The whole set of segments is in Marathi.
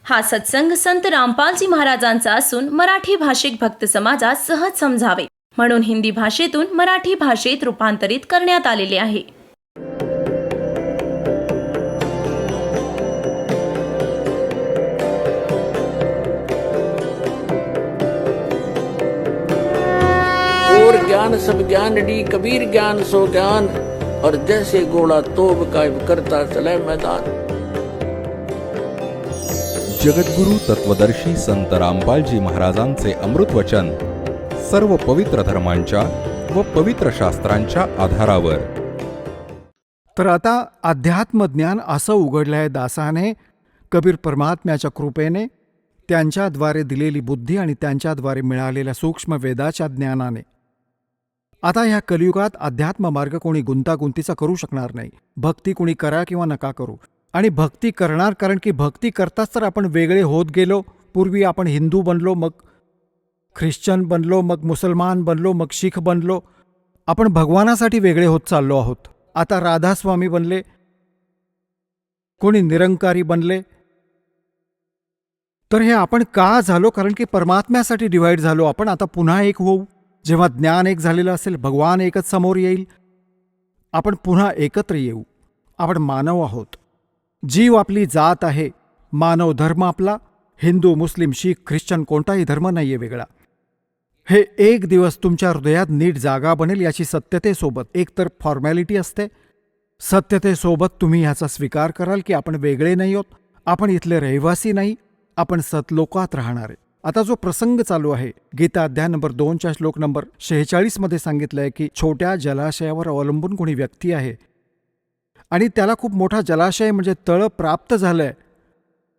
हा सत्संग संत रामपालजी महाराजांचा असून मराठी भाषिक भक्त समाजास सहज समजावे म्हणून हिंदी भाषेतून मराठी भाषेत रूपांतरित करण्यात आलेले आहे. और ज्ञान सब ज्ञान डी कबीर ज्ञान सो ज्ञान और जैसे घोड़ा तोब कायम करता चले मैदान. जगद्गुरु तत्वदर्शी संत रामपालजी महाराजांचे अमृत वचन सर्व पवित्र धर्मांच्या व पवित्र शास्त्रांच्या आधारावर. तर आता अध्यात्मज्ञान असं उघडलं आहे दासाने कबीर परमात्म्याच्या कृपेने, त्यांच्याद्वारे दिलेली बुद्धी आणि त्यांच्याद्वारे मिळालेल्या सूक्ष्म वेदाच्या ज्ञानाने. आता ह्या कलियुगात अध्यात्म मार्ग कोणी गुंतागुंतीचा करू शकणार नाही. भक्ती कोणी करा किंवा नका करू, आणि भक्ती करणार, कारण की भक्ती करताच तर आपण वेगळे होत गेलो. पूर्वी आपण हिंदू बनलो, मग ख्रिश्चन बनलो, मग मुसलमान बनलो, मग शीख बनलो. आपण भगवानासाठी वेगळे होत चाललो आहोत. आता राधास्वामी बनले, कोणी निरंकारी बनले. तर हे आपण का झालो? कारण की परमात्म्यासाठी डिवाईड झालो आपण. आता पुन्हा एक होऊ. जेव्हा ज्ञान एक झालेलं असेल, भगवान एकच समोर येईल, आपण पुन्हा एकत्र येऊ. आपण मानव आहोत. जीव आपली जात आहे. मानव धर्म आपला. हिंदू, मुस्लिम, शीख, ख्रिश्चन कोणताही धर्म नाहीये वेगळा. हे एक दिवस तुमच्या हृदयात नीट जागा बनेल याची सत्यतेसोबत, एकतर फॉर्मॅलिटी असते, सत्यतेसोबत तुम्ही ह्याचा स्वीकार कराल की आपण वेगळे नाही आहोत, आपण इथले रहिवासी नाही, आपण सतलोकात राहणारे. आता जो प्रसंग चालू आहे, गीता अध्याय नंबर 2 श्लोक नंबर 46 मध्ये सांगितलंय की छोट्या जलाशयावर अवलंबून कोणी व्यक्ती आहे आणि त्याला खूप मोठा जलाशय म्हणजे तळ प्राप्त झालंय,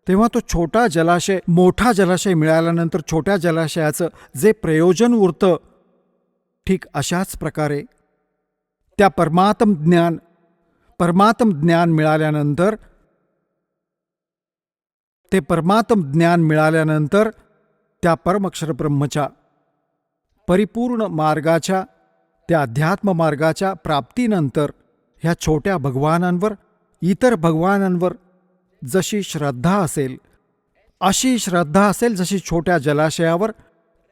तेव्हा तो छोटा जलाशय मोठा जलाशय मिळाल्यानंतर छोट्या जलाशयाचं जे प्रयोजन उरतं, ठीक अशाच प्रकारे त्या परमात्म ज्ञान मिळाल्यानंतर, ते परमात्म ज्ञान मिळाल्यानंतर त्या परमक्षर ब्रह्मच्या परिपूर्ण मार्गाच्या, त्या अध्यात्म मार्गाच्या प्राप्तीनंतर ह्या छोट्या भगवानांवर, इतर भगवानांवर जशी श्रद्धा असेल, अशी श्रद्धा असेल जशी छोट्या जलाशयावर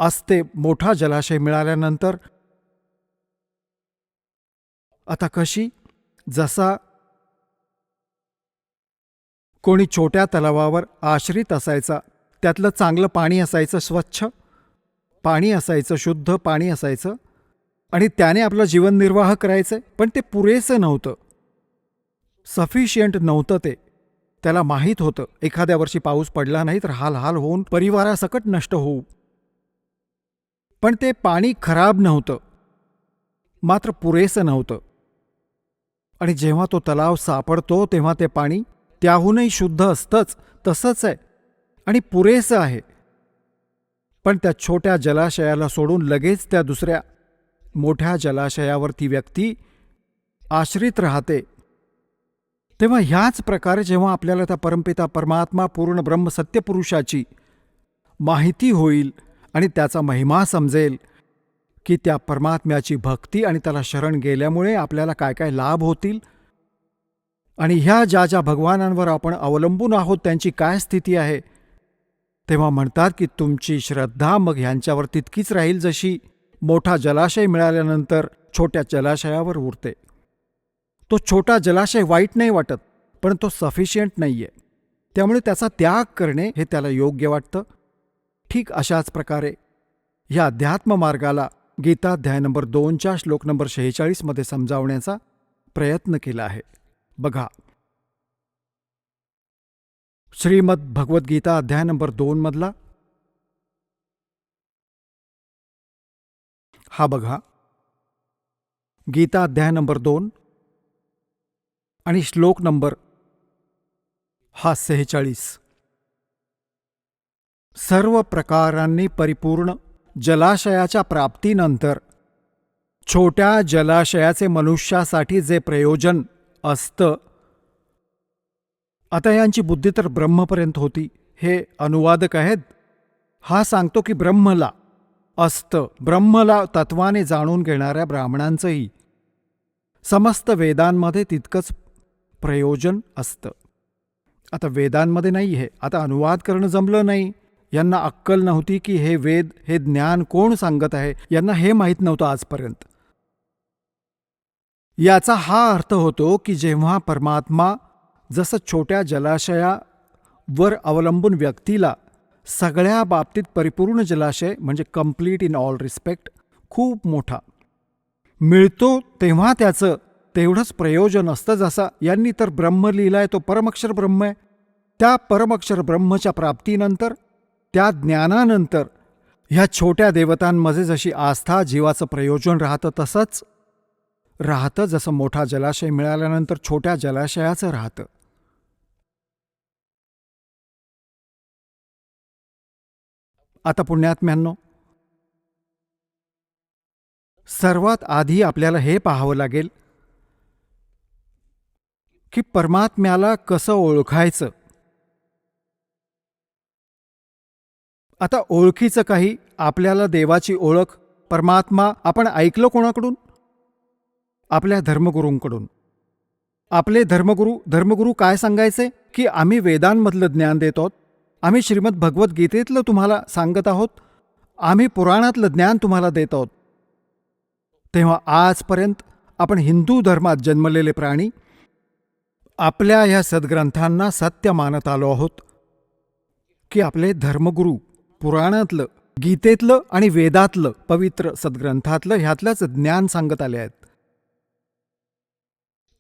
असते मोठा जलाशय मिळाल्यानंतर. आता कशी? जसा कोणी छोट्या तलावावर आश्रित असायचा, त्यातलं चांगलं पाणी असायचं, स्वच्छ पाणी असायचं, शुद्ध पाणी असायचं, आणि त्याने आपलं जीवननिर्वाह करायचं, पण ते पुरेसं नव्हतं, सफिशियंट नव्हतं ते. त्याला माहीत होतं एखाद्या वर्षी पाऊस पडला नाही तर हाल होऊन परिवारासकट नष्ट होऊ. पण ते पाणी खराब नव्हतं, मात्र पुरेसं नव्हतं. आणि जेव्हा तो तलाव सापडतो तेव्हा ते पाणी त्याहूनही शुद्ध असतंच, तसंच आहे आणि पुरेसं आहे. पण त्या छोट्या जलाशयाला सोडून लगेच त्या दुसऱ्या मोठ्या जलाशयावर ती व्यक्ती आश्रित राहते. तेव्हा ह्याच प्रकारे जेव्हा आपल्याला त्या परमपिता परमात्मा पूर्ण ब्रह्म सत्यपुरुषाची माहिती होईल आणि त्याचा महिमा समजेल की त्या परमात्म्याची भक्ती आणि त्याला शरण गेल्यामुळे आपल्याला काय काय लाभ होतील, आणि ह्या ज्या भगवानांवर आपण अवलंबून आहोत त्यांची काय स्थिती आहे, तेव्हा म्हणतात की तुमची श्रद्धा मग ह्यांच्यावर तितकीच राहील जशी मोठा जलाशय मिळाल्यानंतर छोट्या जलाशयावर उरते. तो छोटा जलाशय वाईट नाही वाटत, पण तो सफिशियंट नाहीये, त्यामुळे त्याचा त्याग करणे हे त्याला योग्य वाटतं. ठीक अशाच प्रकारे ह्या अध्यात्म मार्गाला गीताध्याय नंबर 2 श्लोक नंबर 46 मध्ये समजावण्याचा प्रयत्न केला आहे. बघा, श्रीमद भगवद्गीता अध्याय नंबर 2 मधला हा बघा, गीता अध्याय नंबर 2 आणि श्लोक नंबर हा 46. सर्व प्रकारांनी परिपूर्ण जलाशयाच्या प्राप्तीनंतर छोट्या जलाशयाचे मनुष्यासाठी जे प्रयोजन असतं, आता यांची बुद्धी तर ब्रह्मपर्यंत होती. हे अनुवादक आहेत, हा सांगतो की ब्रह्मला असतं, ब्रह्मला तत्वाने जाणून घेणाऱ्या ब्राह्मणांचंही समस्त वेदांमध्ये तितकंच प्रयोजन असतं. आता वेदांमध्ये नाही आहे, आता अनुवाद करणं जमलं नाही. यांना अक्कल नव्हती की हे वेद, हे ज्ञान कोण सांगत आहे, यांना हे माहीत नव्हतं आजपर्यंत. याचा हा अर्थ होतो की जेव्हा परमात्मा जसं छोट्या जलाशयावर अवलंबून व्यक्तीला सगळ्या बाबतीत परिपूर्ण जलाशय म्हणजे कम्प्लीट इन ऑल रिस्पेक्ट खूप मोठा मिळतो, तेव्हा त्याचं तेवढंच प्रयोजन असतं. जसा यांनी तर ब्रह्म लिहिलाय, तो परमक्षर ब्रह्म आहे. त्या परमक्षर ब्रह्मच्या प्राप्तीनंतर, त्या ज्ञानानंतर ह्या छोट्या देवतांमध्ये जशी आस्था, जीवाचं प्रयोजन राहतं तसंच राहतं, जसं मोठा जलाशय मिळाल्यानंतर छोट्या जलाशयाचं राहतं. आता पुण्यात्म्यांनो, सर्वात आधी आपल्याला हे पाहावं लागेल की परमात्म्याला कसं ओळखायचं. आता ओळखीचं काही, आपल्याला देवाची ओळख, परमात्मा आपण ऐकलं कोणाकडून? आपल्या धर्मगुरूंकडून. आपले धर्मगुरू काय सांगायचे की आम्ही वेदांमधलं ज्ञान देत आहोत, आम्ही श्रीमद भगवद्गीतेतलं तुम्हाला सांगत आहोत, आम्ही पुराणातलं ज्ञान तुम्हाला देत आहोत. तेव्हा आजपर्यंत आपण हिंदू धर्मात जन्मलेले प्राणी आपल्या ह्या सद्ग्रंथांना सत्य मानत आलो आहोत की आपले धर्मगुरू पुराणातलं, गीतेतलं आणि वेदातलं, पवित्र सद्ग्रंथातलं ह्यातलंच ज्ञान सांगत आले आहेत.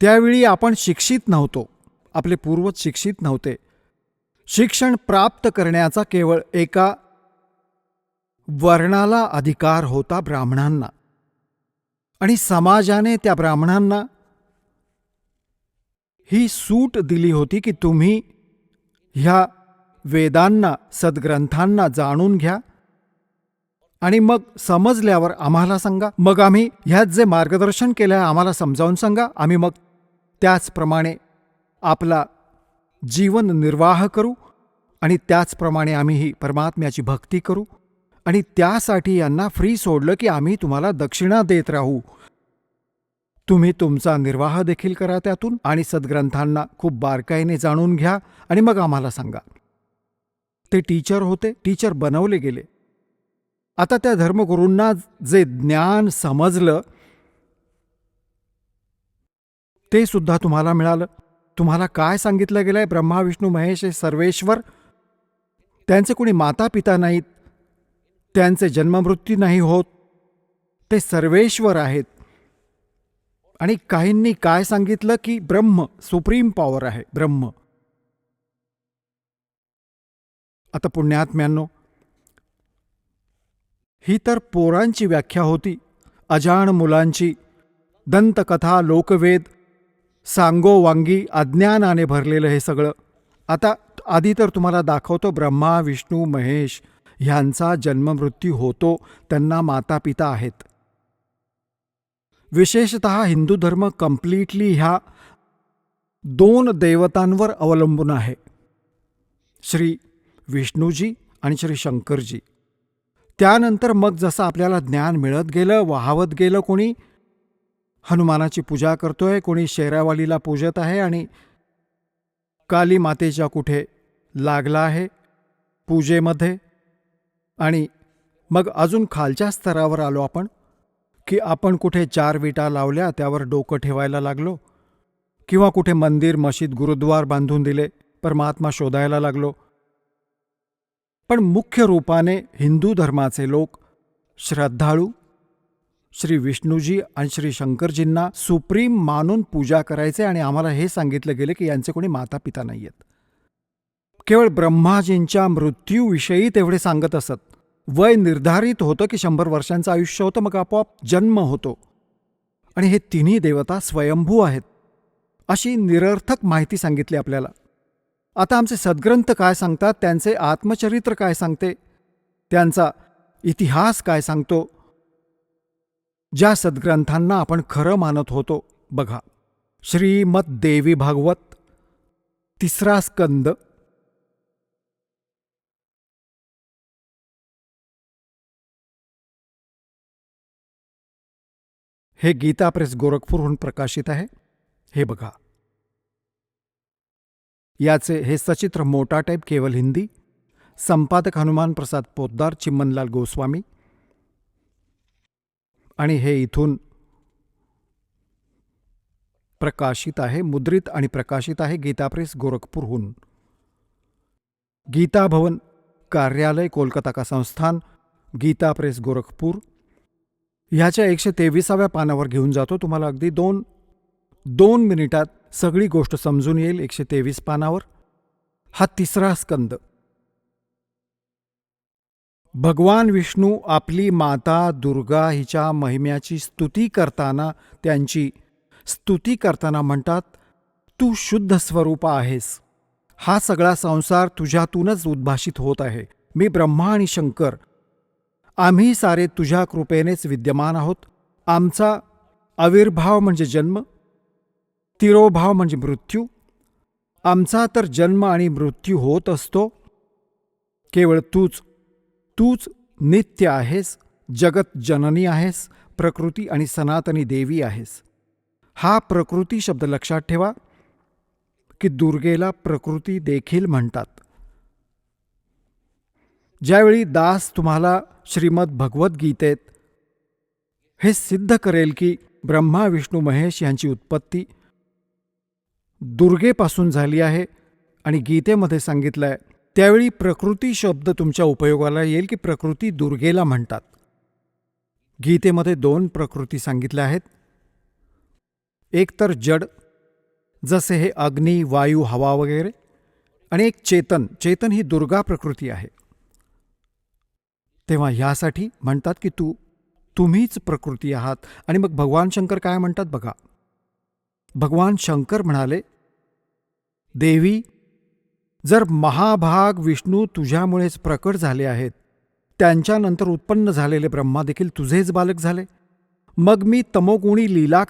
त्यावेळी आपण शिक्षित नव्हतो, आपले पूर्वज शिक्षित नव्हते. शिक्षण प्राप्त करण्याचा केवळ एका वर्णाला अधिकार होता, ब्राह्मणांना. आणि समाजाने त्या ब्राह्मणांना ही सूट दिली होती की तुम्ही ह्या वेदांना, सद्ग्रंथांना जाणून घ्या आणि मग समजल्यावर आम्हाला सांगा. मग आम्ही ह्यात जे मार्गदर्शन केलं आहे आम्हाला समजावून सांगा. आम्ही मग त्याचप्रमाणे आपला जीवन निर्वाह करू आणि त्याचप्रमाणे आम्ही ही परमात्म्याची भक्ती करू. आणि त्यासाठी यांना फ्री सोडलं की आम्ही तुम्हाला दक्षिणा देत राहू, तुम्ही तुमचा निर्वाह देखील करा त्यातून आणि सद्ग्रंथांना खूप बारकाईने जाणून घ्या आणि मग आम्हाला सांगा. ते टीचर होते, टीचर बनवले गेले. आता त्या धर्मगुरूंना जे ज्ञान समजलं ते सुद्धा तुम्हाला मिळालं. तुम्हाला काय सांगितलं गेलंय? ब्रह्मा विष्णू महेश हे सर्वेश्वर, त्यांचे कोणी माता पिता नाहीत, त्यांचे जन्ममृत्यू नाही होत, ते सर्वेश्वर आहेत. आणि काहींनी काय सांगितलं की ब्रह्म सुप्रीम पॉवर आहे, ब्रह्म. आता पुण्यात्म्यांनो, ही तर पोरांची व्याख्या होती, अजाण मुलांची दंतकथा, लोकवेद, सांगोवांगी अज्ञानाने भरलेलं हे सगळं. आता आधी तर तुम्हाला दाखवतो ब्रह्मा विष्णू महेश ह्यांचा जन्ममृत्यू होतो, त्यांना माता पिता आहेत. विशेषतः हिंदू धर्म कम्प्लिटली ह्या दोन देवतांवर अवलंबून आहे, श्री विष्णूजी आणि श्री शंकरजी. त्यानंतर मग जसं आपल्याला ज्ञान मिळत गेलं, वाहवत गेलं, कोणी हनुमानाची पूजा करतोय, कोणी शेरावालीला पूजत आहे आणि काली मातेच्या कुठे लागला आहे पूजेमध्ये. आणि मग अजून खालच्या स्तरावर आलो आपण की आपण कुठे 4 विटा लावल्या, त्यावर डोकं ठेवायला लागलो, किंवा कुठे मंदिर, मशीद, गुरुद्वार बांधून दिले, परमात्मा शोधायला लागलो. पण मुख्य रूपाने हिंदू धर्माचे लोक श्रद्धाळू श्री विष्णूजी आणि श्री शंकरजींना सुप्रीम मानून पूजा करायचे. आणि आम्हाला हे सांगितलं गेलं की यांचे कोणी माता पिता नाही आहेत. केवळ ब्रह्माजींच्या मृत्यूविषयी तेवढे सांगत असत. वय निर्धारित होतं की 100 वर्षांचं आयुष्य होतं, मग आपोआप जन्म होतो. आणि हे तिन्ही देवता स्वयंभू आहेत, अशी निरर्थक माहिती सांगितली आपल्याला. आता आमचे सद्ग्रंथ काय सांगतात, त्यांचे आत्मचरित्र काय सांगते, त्यांचा इतिहास काय सांगतो, ज्या सद्ग्रंथांना आपण खरं मानत होतो. बघा, श्रीमद देवी भागवत 3रा स्कंद, हे गीता प्रेस गोरखपूरहून प्रकाशित आहे. हे बघा, याचे हे सचित्र मोटा टाईप केवल हिंदी. संपादक हनुमान प्रसाद पोद्दार, चिम्मनलाल गोस्वामी. आणि हे इथून प्रकाशित आहे, मुद्रित आणि प्रकाशित आहे गीता प्रेस गोरखपूरहून. गीता भवन कार्यालय कोलकाता का संस्थान, गीता प्रेस गोरखपूर. ह्याच्या 123व्या पानावर घेऊन जातो तुम्हाला. अगदी दोन मिनिटात सगळी गोष्ट समजून येईल. 123 पानावर हा 3रा स्कंद. भगवान विष्णू आपली माता दुर्गा हिच्या महिम्याची स्तुती करताना म्हणतात, तू शुद्ध स्वरूप आहेस. हा सगळा संसार तुझ्यातूनच उद्भासित होत आहे. मी ब्रह्मा आणि शंकर आम्ही सारे तुझ्या कृपेनेच विद्यमान आहोत. आमचा आविर्भाव म्हणजे जन्म, तिरोभाव म्हणजे मृत्यू. आमचा तर जन्म आणि मृत्यू होत असतो. केवळ तूच नित्य आहेस, जगत जननी आहेस, प्रकृती आणि सनातनी देवी आहेस. हा प्रकृती शब्द लक्षात ठेवा की दुर्गेला प्रकृती देखील म्हणतात. ज्यावेळी दास तुम्हाला श्रीमद भगवद्गीतेत हे सिद्ध करेल की ब्रह्मा विष्णू महेश यांची उत्पत्ती दुर्गेपासून झाली आहे आणि गीतेमध्ये सांगितलं आहे, त्यावेळी प्रकृती शब्द तुमच्या उपयोगाला येईल की प्रकृती दुर्गेला म्हणतात. गीतेमध्ये 2 प्रकृती सांगितल्या आहेत. एक तर जड, जसे हे अग्नी, वायू, हवा वगैरे, आणि एक चेतन ही दुर्गा प्रकृती आहे. तेव्हा ह्यासाठी म्हणतात की तुम्हीच प्रकृती आहात. आणि मग भगवान शंकर काय म्हणतात बघा. भगवान शंकर म्हणाले, देवी, जर महाभाग विष्णू तुझ्यामुळेच प्रकट झाले आहेत, त्यांच्यानंतर उत्पन्न झालेले ब्रह्मा देखील तुझेच बालक झाले, मग मी तमोगुणी लीला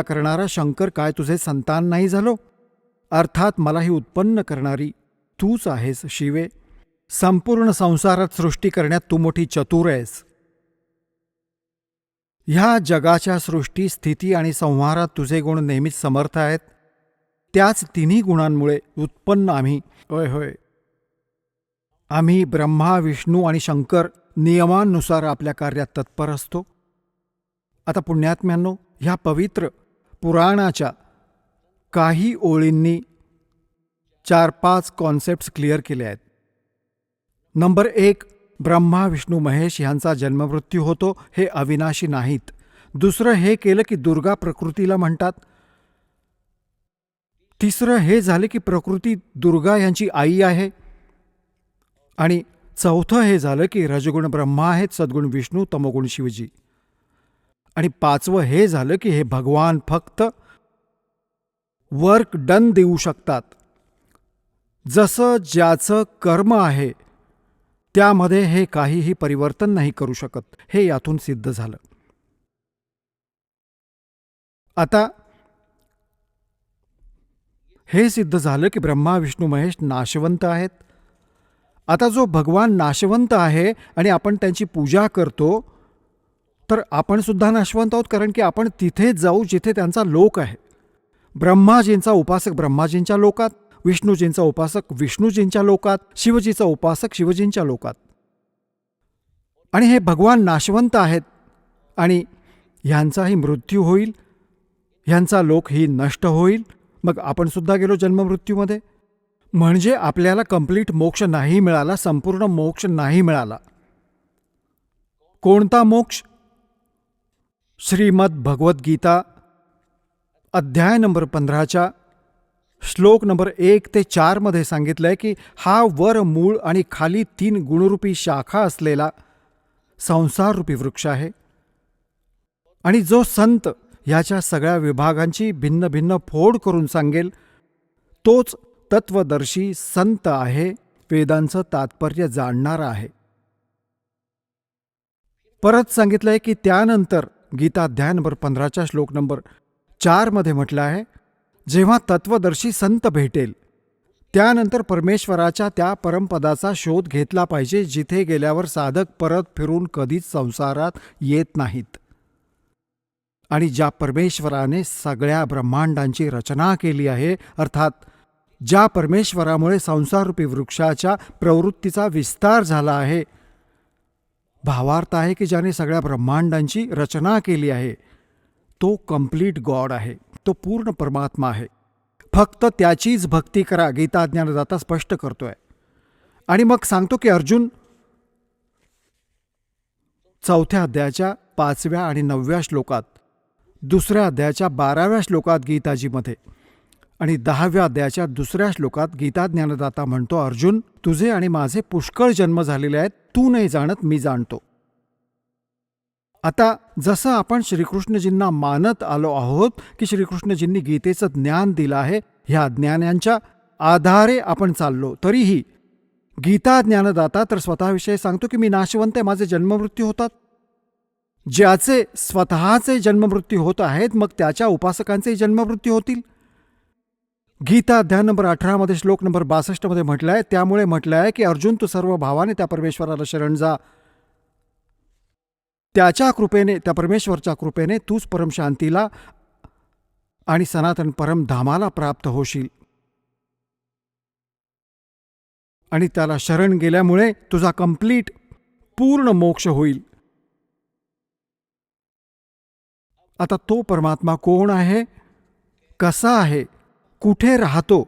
करणारा शंकर काय तुझे संतान नाही झालो? अर्थात मलाही उत्पन्न करणारी तूच आहेस शिवे. संपूर्ण संसारात सृष्टी करण्यात तू मोठी चतुर आहेस. ह्या जगाच्या सृष्टी, स्थिती आणि संहारात तुझे गुण नेहमीच समर्थ आहेत. त्याच तिन्ही गुणांमुळे उत्पन्न आम्ही ब्रह्मा, विष्णू आणि शंकर नियमानुसार आपल्या कार्यात तत्पर असतो. आता पुण्यात्म्यांनो, ह्या पवित्र पुराणाच्या काही ओळींनी 4-5 कॉन्सेप्ट्स क्लिअर केले आहेत. नंबर 1, ब्रह्मा विष्णू महेश ह्यांचा जन्ममृत्यू होतो, हे अविनाशी नाहीत. दुसरं हे केलं की दुर्गा प्रकृतीला म्हणतात. तिसरं हे झाले की प्रकृती दुर्गा यांची आई आहे. आणि चौथं हे झालं की रजगुण ब्रह्मा आहेत, सद्गुण विष्णू, तमोगुण शिवजी. आणि 5वं हे झालं की हे भगवान फक्त वर्क डन देऊ शकतात. जसं ज्याचं कर्म आहे त्यामध्ये हे काहीही परिवर्तन नाही करू शकत. हे यातून सिद्ध झालं. आता हे सिद्ध झालं की ब्रह्मा विष्णू महेश नाशवंत आहेत. आता जो भगवान नाशवंत आहे आणि आपण त्यांची पूजा करतो, तर आपण सुद्धा नाशवंत आहोत, कारण की आपण तिथेच जाऊ जिथे त्यांचा लोक आहे. ब्रह्माजींचा उपासक ब्रह्माजींच्या लोकात, विष्णूजींचा उपासक विष्णूजींच्या लोकात, शिवजीचा उपासक शिवजींच्या लोकात. आणि हे भगवान नाशवंत आहेत आणि ह्यांचाही मृत्यू होईल, ह्यांचा लोक ही नष्ट होईल. मग आपण सुद्धा गेलो जन्ममृत्यूमध्ये. म्हणजे आपल्याला कंप्लीट मोक्ष नाही मिळाला, संपूर्ण मोक्ष नाही मिळाला. कोणता मोक्ष? श्रीमद भगवद्गीता अध्याय नंबर 15च्या श्लोक नंबर 1 ते 4 मध्ये सांगितलंय की हा वर मूळ आणि खाली 3 गुणरूपी शाखा असलेला संसाररूपी वृक्ष आहे. आणि जो संत ह्याच्या सगळ्या विभागांची भिन्न भिन्न फोड करून सांगेल, तोच तत्वदर्शी संत आहे, वेदांचं तात्पर्य जाणणारा आहे. परत सांगितलंय की त्यानंतर गीता अध्याय नंबर 15च्या श्लोक नंबर 4 मध्ये म्हटलं आहे, जेव्हा तत्वदर्शी संत भेटेल त्यानंतर परमेश्वराच्या त्या परमपदाचा शोध घेतला पाहिजे, जिथे गेल्यावर साधक परत फिरून कधीच संसारात येत नाहीत. आणि ज्या परमेश्वराने सगळ्या ब्रह्मांडांची रचना केली आहे, अर्थात ज्या परमेश्वरामुळे संसाररूपी वृक्षाच्या प्रवृत्तीचा विस्तार झाला आहे, भावार्थ आहे की ज्याने सगळ्या ब्रह्मांडांची रचना केली आहे, तो कम्प्लीट गॉड आहे, तो पूर्ण परमात्मा आहे. फक्त त्याचीच भक्ती करा, गीता ज्ञानदाता स्पष्ट करतोय. आणि मग सांगतो की अर्जुन 4थ्या अध्यायाच्या 5व्या आणि 9व्या श्लोकात, 2ऱ्या अध्यायाच्या 12व्या श्लोकात गीताजीमध्ये आणि 10व्या अध्यायाच्या 2ऱ्या श्लोकात गीता ज्ञानदाता म्हणतो, अर्जुन, तुझे आणि माझे पुष्कळ जन्म झालेले आहेत, तू नाही जाणत, मी जाणतो. आता जसं आपण श्रीकृष्णजींना मानत आलो आहोत की श्रीकृष्णजींनी गीतेचं ज्ञान दिलं आहे, ह्या ज्ञानांच्या आधारे आपण चाललो, तरीही गीता ज्ञानदाता तर स्वतःविषयी सांगतो की मी नाशवंत आहे, माझे जन्ममृत्यू होतात. ज्याचे स्वतःचे जन्ममृत्यू होत आहेत, मग त्याच्या उपासकांचे जन्ममृत्यू होतील. गीता अध्याय नंबर 18 मध्ये श्लोक नंबर 62 मध्ये म्हटलंय, त्यामुळे म्हटलंय की अर्जुन, तू सर्व भावाने त्या परमेश्वराला शरण जा. त्याच्या कृपेने, त्या परमेश्वरच्या कृपेने तूच परमशांतीला आणि सनातन परमधामाला प्राप्त होशील. आणि त्याला शरण गेल्यामुळे तुझा कंप्लीट पूर्ण मोक्ष होईल. आता तो परमात्मा कोण आहे, कसा आहे, कुठे राहतो,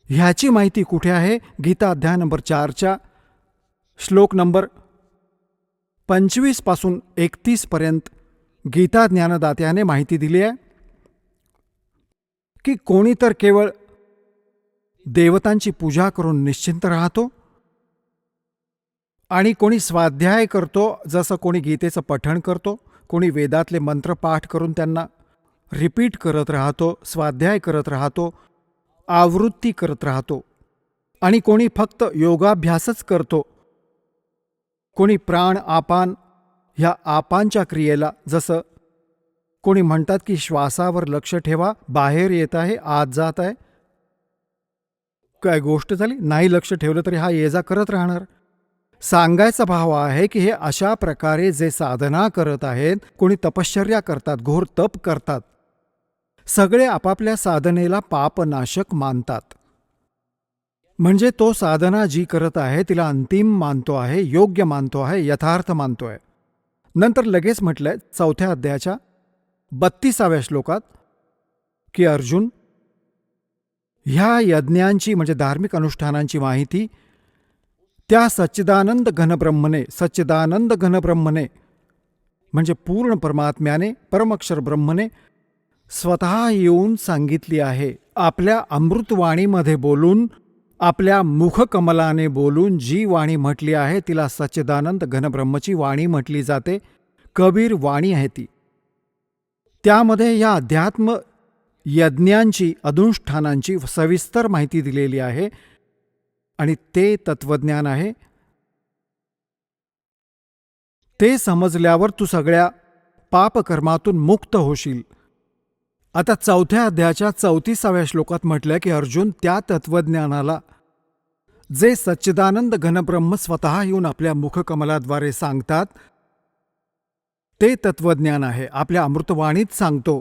ह्याची माहिती कुठे आहे? गीता अध्याय नंबर 4च्या श्लोक नंबर 25 पासून 31 पर्यंत गीता ज्ञानदात्याने माहिती दिली आहे की कोणी तर केवळ देवतांची पूजा करून निश्चिंत राहतो आणि कोणी स्वाध्याय करतो, जसं कोणी गीतेचं पठण करतो, कोणी वेदातले मंत्र पाठ करून त्यांना रिपीट करत राहतो, स्वाध्याय करत राहतो, आवृत्ती करत राहतो, आणि कोणी फक्त योगाभ्यासच करतो. कोणी प्राण आपान ह्या आपांच्या क्रियेला, जसं कोणी म्हणतात की श्वासावर लक्ष ठेवा, बाहेर येत आहे, आत जात आहे, काय गोष्ट झाली, नाही लक्ष ठेवलं तरी हा ये जा करत राहणार. सांगायचा भाव आहे की हे अशा प्रकारे जे साधना करत आहेत, कोणी तपश्चर्या करतात, घोर तप करतात, सगळे आपापल्या साधनेला पापनाशक मानतात. म्हणजे तो साधना जी करत आहे तिला अंतिम मानतो आहे, योग्य मानतो आहे, यथार्थ मानतो आहे. नंतर लगेच म्हटलंय 4थ्या अध्यायाच्या 32व्या श्लोकात की अर्जुन, ह्या यज्ञांची म्हणजे धार्मिक अनुष्ठानांची माहिती त्या सच्चिदानंद घनब्रह्मने, सच्चिदानंद घनब्रह्मने म्हणजे पूर्ण परमात्म्याने, परमक्षर ब्रह्मने स्वतः येऊन सांगितली आहे. आपल्या अमृतवाणीमध्ये बोलून, आपल्या मुखकमलाने बोलून जी वाणी म्हटली आहे तिला सच्चिदानंद घनब्रह्मची वाणी म्हटली जाते. कबीर वाणी आहे ती. त्यामध्ये या अध्यात्म यज्ञांची, अनुष्ठानांची सविस्तर माहिती दिलेली आहे आणि ते तत्वज्ञान आहे. ते समजल्यावर तू सगळ्या पापकर्मातून मुक्त होशील. आता 4थ्या अध्यायाच्या 34व्या श्लोकात म्हटलंय की अर्जुन, त्या तत्वज्ञानाला जे सच्चिदानंद घनब्रह्म स्वतः येऊन आपल्या मुखकमलाद्वारे सांगतात, ते तत्वज्ञान आहे. आपल्या अमृतवाणीत सांगतो,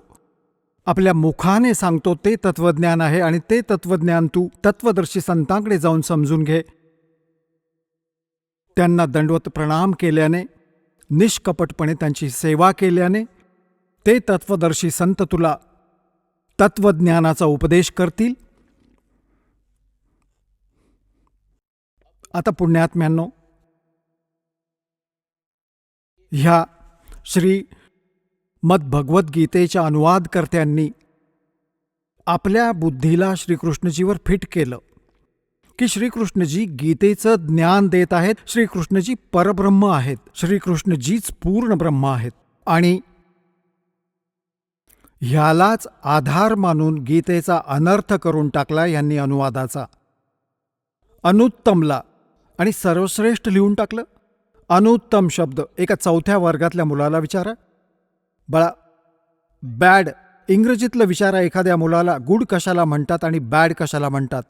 आपल्या मुखाने सांगतो, ते तत्वज्ञान आहे. आणि ते तत्वज्ञान तू तत्वदर्शी संतांकडे जाऊन समजून घे. त्यांना दंडवत प्रणाम केल्याने, निष्कपटपणे त्यांची सेवा केल्याने ते तत्वदर्शी संत तुला तत्वज्ञानाचा उपदेश करतील. आता पुण्यात्म्यांनो, ह्या श्री मद्भगवद्गीतेच्या अनुवादकर्त्यांनी आपल्या बुद्धीला श्रीकृष्णजीवर फिट केलं की श्रीकृष्णजी गीतेचं ज्ञान देत आहेत. श्रीकृष्णजी परब्रह्म आहेत, श्रीकृष्णजीच पूर्ण ब्रह्म आहेत. आणि ह्यालाच आधार मानून गीतेचा अनर्थ करून टाकला यांनी अनुवादाचा. अनुत्तमला आणि सर्वश्रेष्ठ लिहून टाकलं. अनुत्तम शब्द एका 4थ्या वर्गातल्या मुलाला विचारा. बळा, बॅड इंग्रजीतलं विचारा एखाद्या मुलाला, गुड कशाला म्हणतात आणि बॅड कशाला म्हणतात,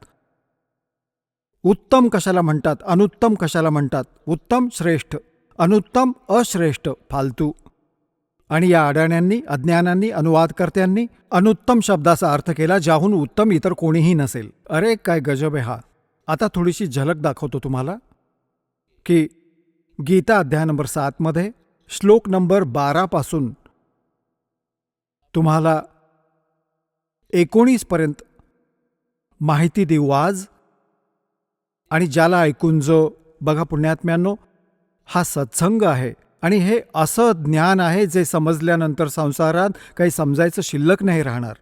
उत्तम कशाला म्हणतात, अनुत्तम कशाला म्हणतात. उत्तम श्रेष्ठ, अनुत्तम अश्रेष्ठ, फालतू. आणि या अडाण्यांनी, अज्ञानांनी, अनुवादकर्त्यांनी अनुत्तम शब्दाचा अर्थ केला, ज्याहून उत्तम इतर कोणीही नसेल. अरे काय गजब आहे हा. आता थोडीशी झलक दाखवतो तुम्हाला की गीता अध्याय नंबर 7 मध्ये श्लोक नंबर 12 पासून तुम्हाला 19 पर्यंत माहिती देऊ आज. आणि ज्याला ऐकून जो, बघा पुण्यात्म्यांनो, हा सत्संग आहे आणि हे असं ज्ञान आहे जे समजल्यानंतर संसारात काही समजायचं शिल्लक नाही राहणार.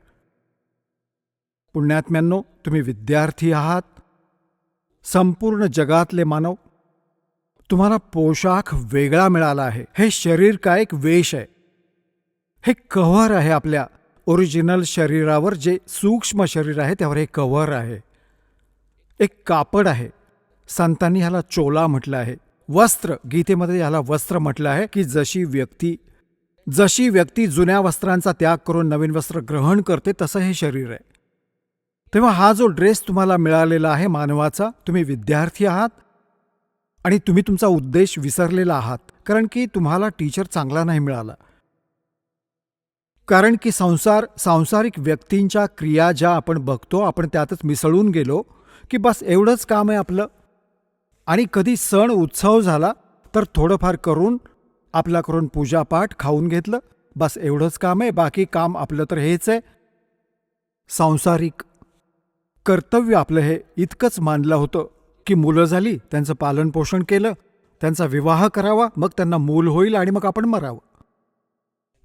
पुण्यात्म्यांनो, तुम्ही विद्यार्थी आहात, संपूर्ण जगातले मानव. तुम्हाला पोशाख वेगळा मिळाला आहे. हे शरीर काय एक वेश आहे, हे कव्हर आहे. आपल्या ओरिजिनल शरीरावर जे सूक्ष्म शरीर आहे त्यावर हे कव्हर आहे, एक कापड आहे. संतांनी ह्याला चोला म्हटलं आहे. वस्त्र, गीतेमध्ये ह्याला वस्त्र म्हटलं आहे की जशी व्यक्ती जुन्या वस्त्रांचा त्याग करून नवीन वस्त्र ग्रहण करते तसं हे शरीर आहे. तेव्हा हा जो ड्रेस तुम्हाला मिळालेला आहे मानवाचा, तुम्ही विद्यार्थी आहात आणि तुम्ही तुमचा उद्देश विसरलेला आहात, कारण की तुम्हाला टीचर चांगला नाही मिळाला. कारण की सांसारिक व्यक्तींच्या क्रिया ज्या आपण बघतो, आपण त्यातच मिसळून गेलो की बस एवढंच काम आहे आपलं. आणि कधी सण उत्सव झाला तर थोडंफार करून आपल्याकडून पूजापाठ खाऊन घेतलं, बस एवढंच काम आहे. बाकी काम आपलं तर हेच आहे. सांसारिक कर्तव्य आपलं हे इतकंच मानलं होतं की मुलं झाली, त्यांचं पालनपोषण केलं, त्यांचा विवाह करावा, मग त्यांना मूल होईल आणि मग आपण मरावं.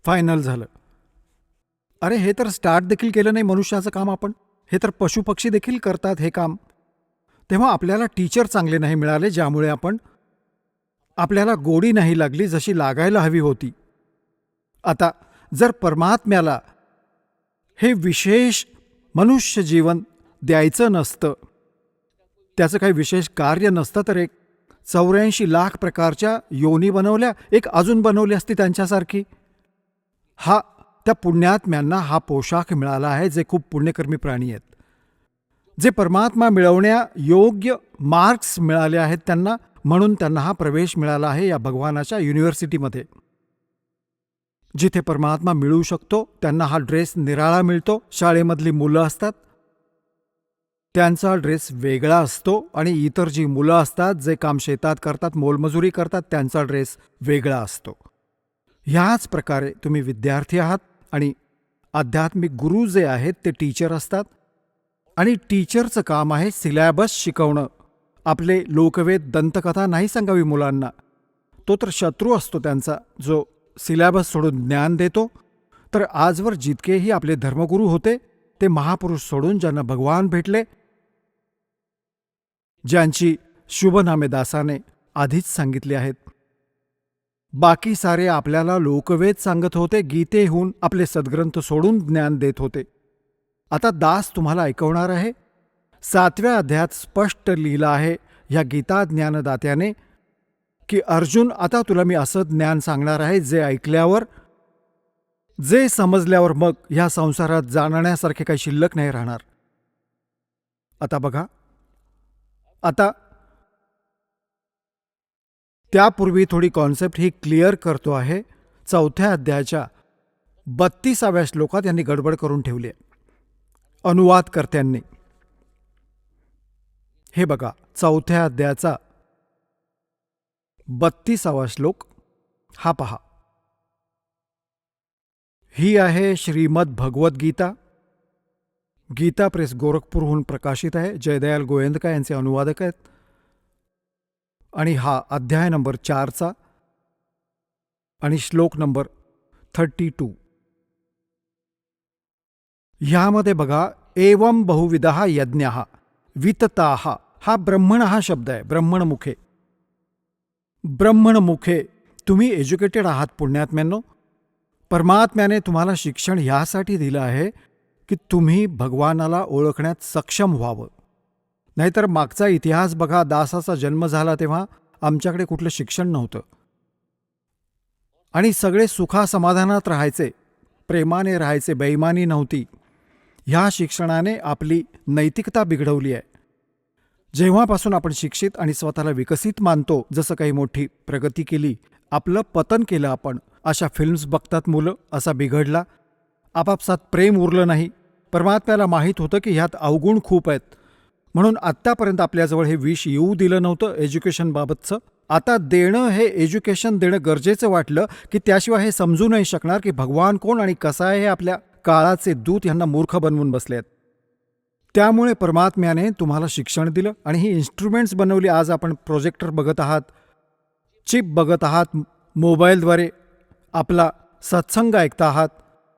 फायनल झालं. अरे हे तर स्टार्ट देखील केलं नाही मनुष्याचं काम आपण. हे तर पशुपक्षी देखील करतात हे काम. तेव्हा आपल्याला टीचर चांगले नाही मिळाले, ज्यामुळे आपल्याला गोडी नाही लागली जशी लागायला हवी होती. आता जर परमात्म्याला हे विशेष मनुष्य जीवन द्यायचं नसतं, त्याचं काही विशेष कार्य नसतं, तर एक 84 लाख प्रकारच्या योनी बनवल्या, एक अजून बनवली असती त्यांच्यासारखी. त्या पुण्यात्म्यांना हा पोशाख मिळाला आहे जे खूप पुण्यकर्मी प्राणी आहेत, जे परमात्मा मिळवण्या योग्य मार्क्स मिळाले आहेत त्यांना, म्हणून त्यांना हा प्रवेश मिळाला आहे या भगवानाच्या युनिव्हर्सिटीमध्ये. जिथे परमात्मा मिळू शकतो त्यांना हा ड्रेस निराळा मिळतो. शाळेमधली मुलं असतात त्यांचा ड्रेस वेगळा असतो, आणि इतर जी मुलं असतात जे काम शेतात करतात, मोलमजुरी करतात, त्यांचा ड्रेस वेगळा असतो. ह्याच प्रकारे तुम्ही विद्यार्थी आहात आणि आध्यात्मिक गुरु जे आहेत ते टीचर असतात, आणि टीचरचं काम आहे सिलॅबस शिकवणं. आपले लोकवेद दंतकथा नाही सांगावी मुलांना, तो तर शत्रू असतो त्यांचा, जो सिलॅबस सोडून ज्ञान देतो. तर आजवर जितकेही आपले धर्मगुरू होते ते महापुरुष सोडून ज्यांना भगवान भेटले, ज्यांची शुभनामे दासाने आधीच सांगितली आहेत. बाकी सारे आपल्याला लोकवेद सांगत होते, गीतेहून आपले सद्ग्रंथ सोडून ज्ञान देत होते. आता दास तुम्हाला ऐकवणार आहे. 7व्या अध्यायात स्पष्ट लिहिलं आहे ह्या गीता ज्ञानदात्याने की अर्जुन, आता तुला मी असं ज्ञान सांगणार आहे जे ऐकल्यावर, जे समजल्यावर मग ह्या संसारात जाणण्यासारखे काही शिल्लक नाही राहणार. आता बघा, आता त्यापूर्वी थोडी कॉन्सेप्ट ही क्लिअर करतो आहे. 4थ्या अध्यायाच्या 32व्या श्लोकात यांनी गडबड करून ठेवली आहे अनुवादकर्त्यांनी. हे बघा, 4थ्या अध्यायाचा 32वा श्लोक हा पहा. ही आहे श्रीमद भगवद्गीता. गीता प्रेस गोरखपूरहून प्रकाशित आहे. जयदयाल गोयंदका यांचे अनुवादक आहेत. आणि हा अध्याय नंबर 4चा आणि श्लोक नंबर 32. ह्यामध्ये बघा, एवं बहुविधः यज्ञः वितताः, हा ब्रह्मण हा शब्द आहे. ब्रह्मणमुखे, ब्रह्मणमुखे. तुम्ही एज्युकेटेड आहात पुण्यात्म्यांनो. परमात्म्याने तुम्हाला शिक्षण ह्यासाठी दिलं आहे की तुम्ही भगवानाला ओळखण्यात सक्षम व्हावं. नाहीतर मागचा इतिहास बघा, दासाचा जन्म झाला तेव्हा आमच्याकडे कुठलं शिक्षण नव्हतं आणि सगळे सुखासमाधानात राहायचे, प्रेमाने राहायचे, बेईमानी नव्हती. ह्या शिक्षणाने आपली नैतिकता बिघडवली आहे. जेव्हापासून आपण शिक्षित आणि स्वतःला विकसित मानतो, जसं काही मोठी प्रगती केली, आपलं पतन केलं आपण. अशा फिल्म्स बघतात मुलं, असा बिघडला. आपापसात प्रेम उरलं नाही. परमात्म्याला माहीत होतं की ह्यात अवगुण खूप आहेत, म्हणून आत्तापर्यंत आपल्याजवळ हे विष येऊ दिलं नव्हतं एज्युकेशनबाबतचं. आता देणं, हे एज्युकेशन देणं गरजेचं वाटलं की त्याशिवाय हे समजू नाही शकणार की भगवान कोण आणि कसा आहे. हे आपल्या काळाचे दूत ह्यांना मूर्ख बनवून बसले आहेत. त्यामुळे परमात्म्याने तुम्हाला शिक्षण दिलं आणि ही इन्स्ट्रुमेंट्स बनवली. आज आपण प्रोजेक्टर बघत आहात, चिप बघत आहात, मोबाईलद्वारे आपला सत्संग ऐकता आहात.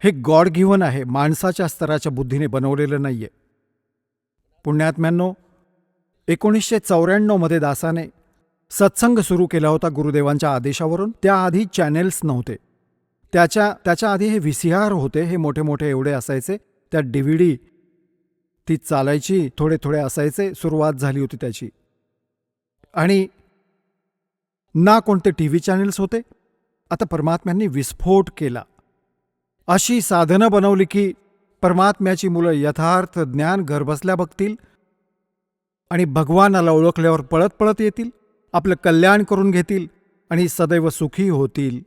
हे गॉड गिव्हन आहे, माणसाच्या स्तराच्या बुद्धीने बनवलेलं नाही आहे. पुण्यात्म्यांनो, 1994 दासाने सत्संग सुरू केला होता गुरुदेवांच्या आदेशावरून. त्याआधी चॅनेल्स नव्हते. त्याच्या आधी हे VCR होते, हे मोठे मोठे एवढे असायचे. त्यात DVD ती चालायची, थोडे थोडे असायचे. सुरुवात झाली होती त्याची. आणि ना कोणते TV चॅनेल्स होते. आता परमात्म्यांनी विस्फोट केला. अशी साधनं बनवली की परमात्म्याची मुलं यथार्थ ज्ञान घरबसल्या बघतील आणि भगवानाला ओळखल्यावर पळत पळत येतील, आपलं कल्याण करून घेतील आणि सदैव सुखी होतील.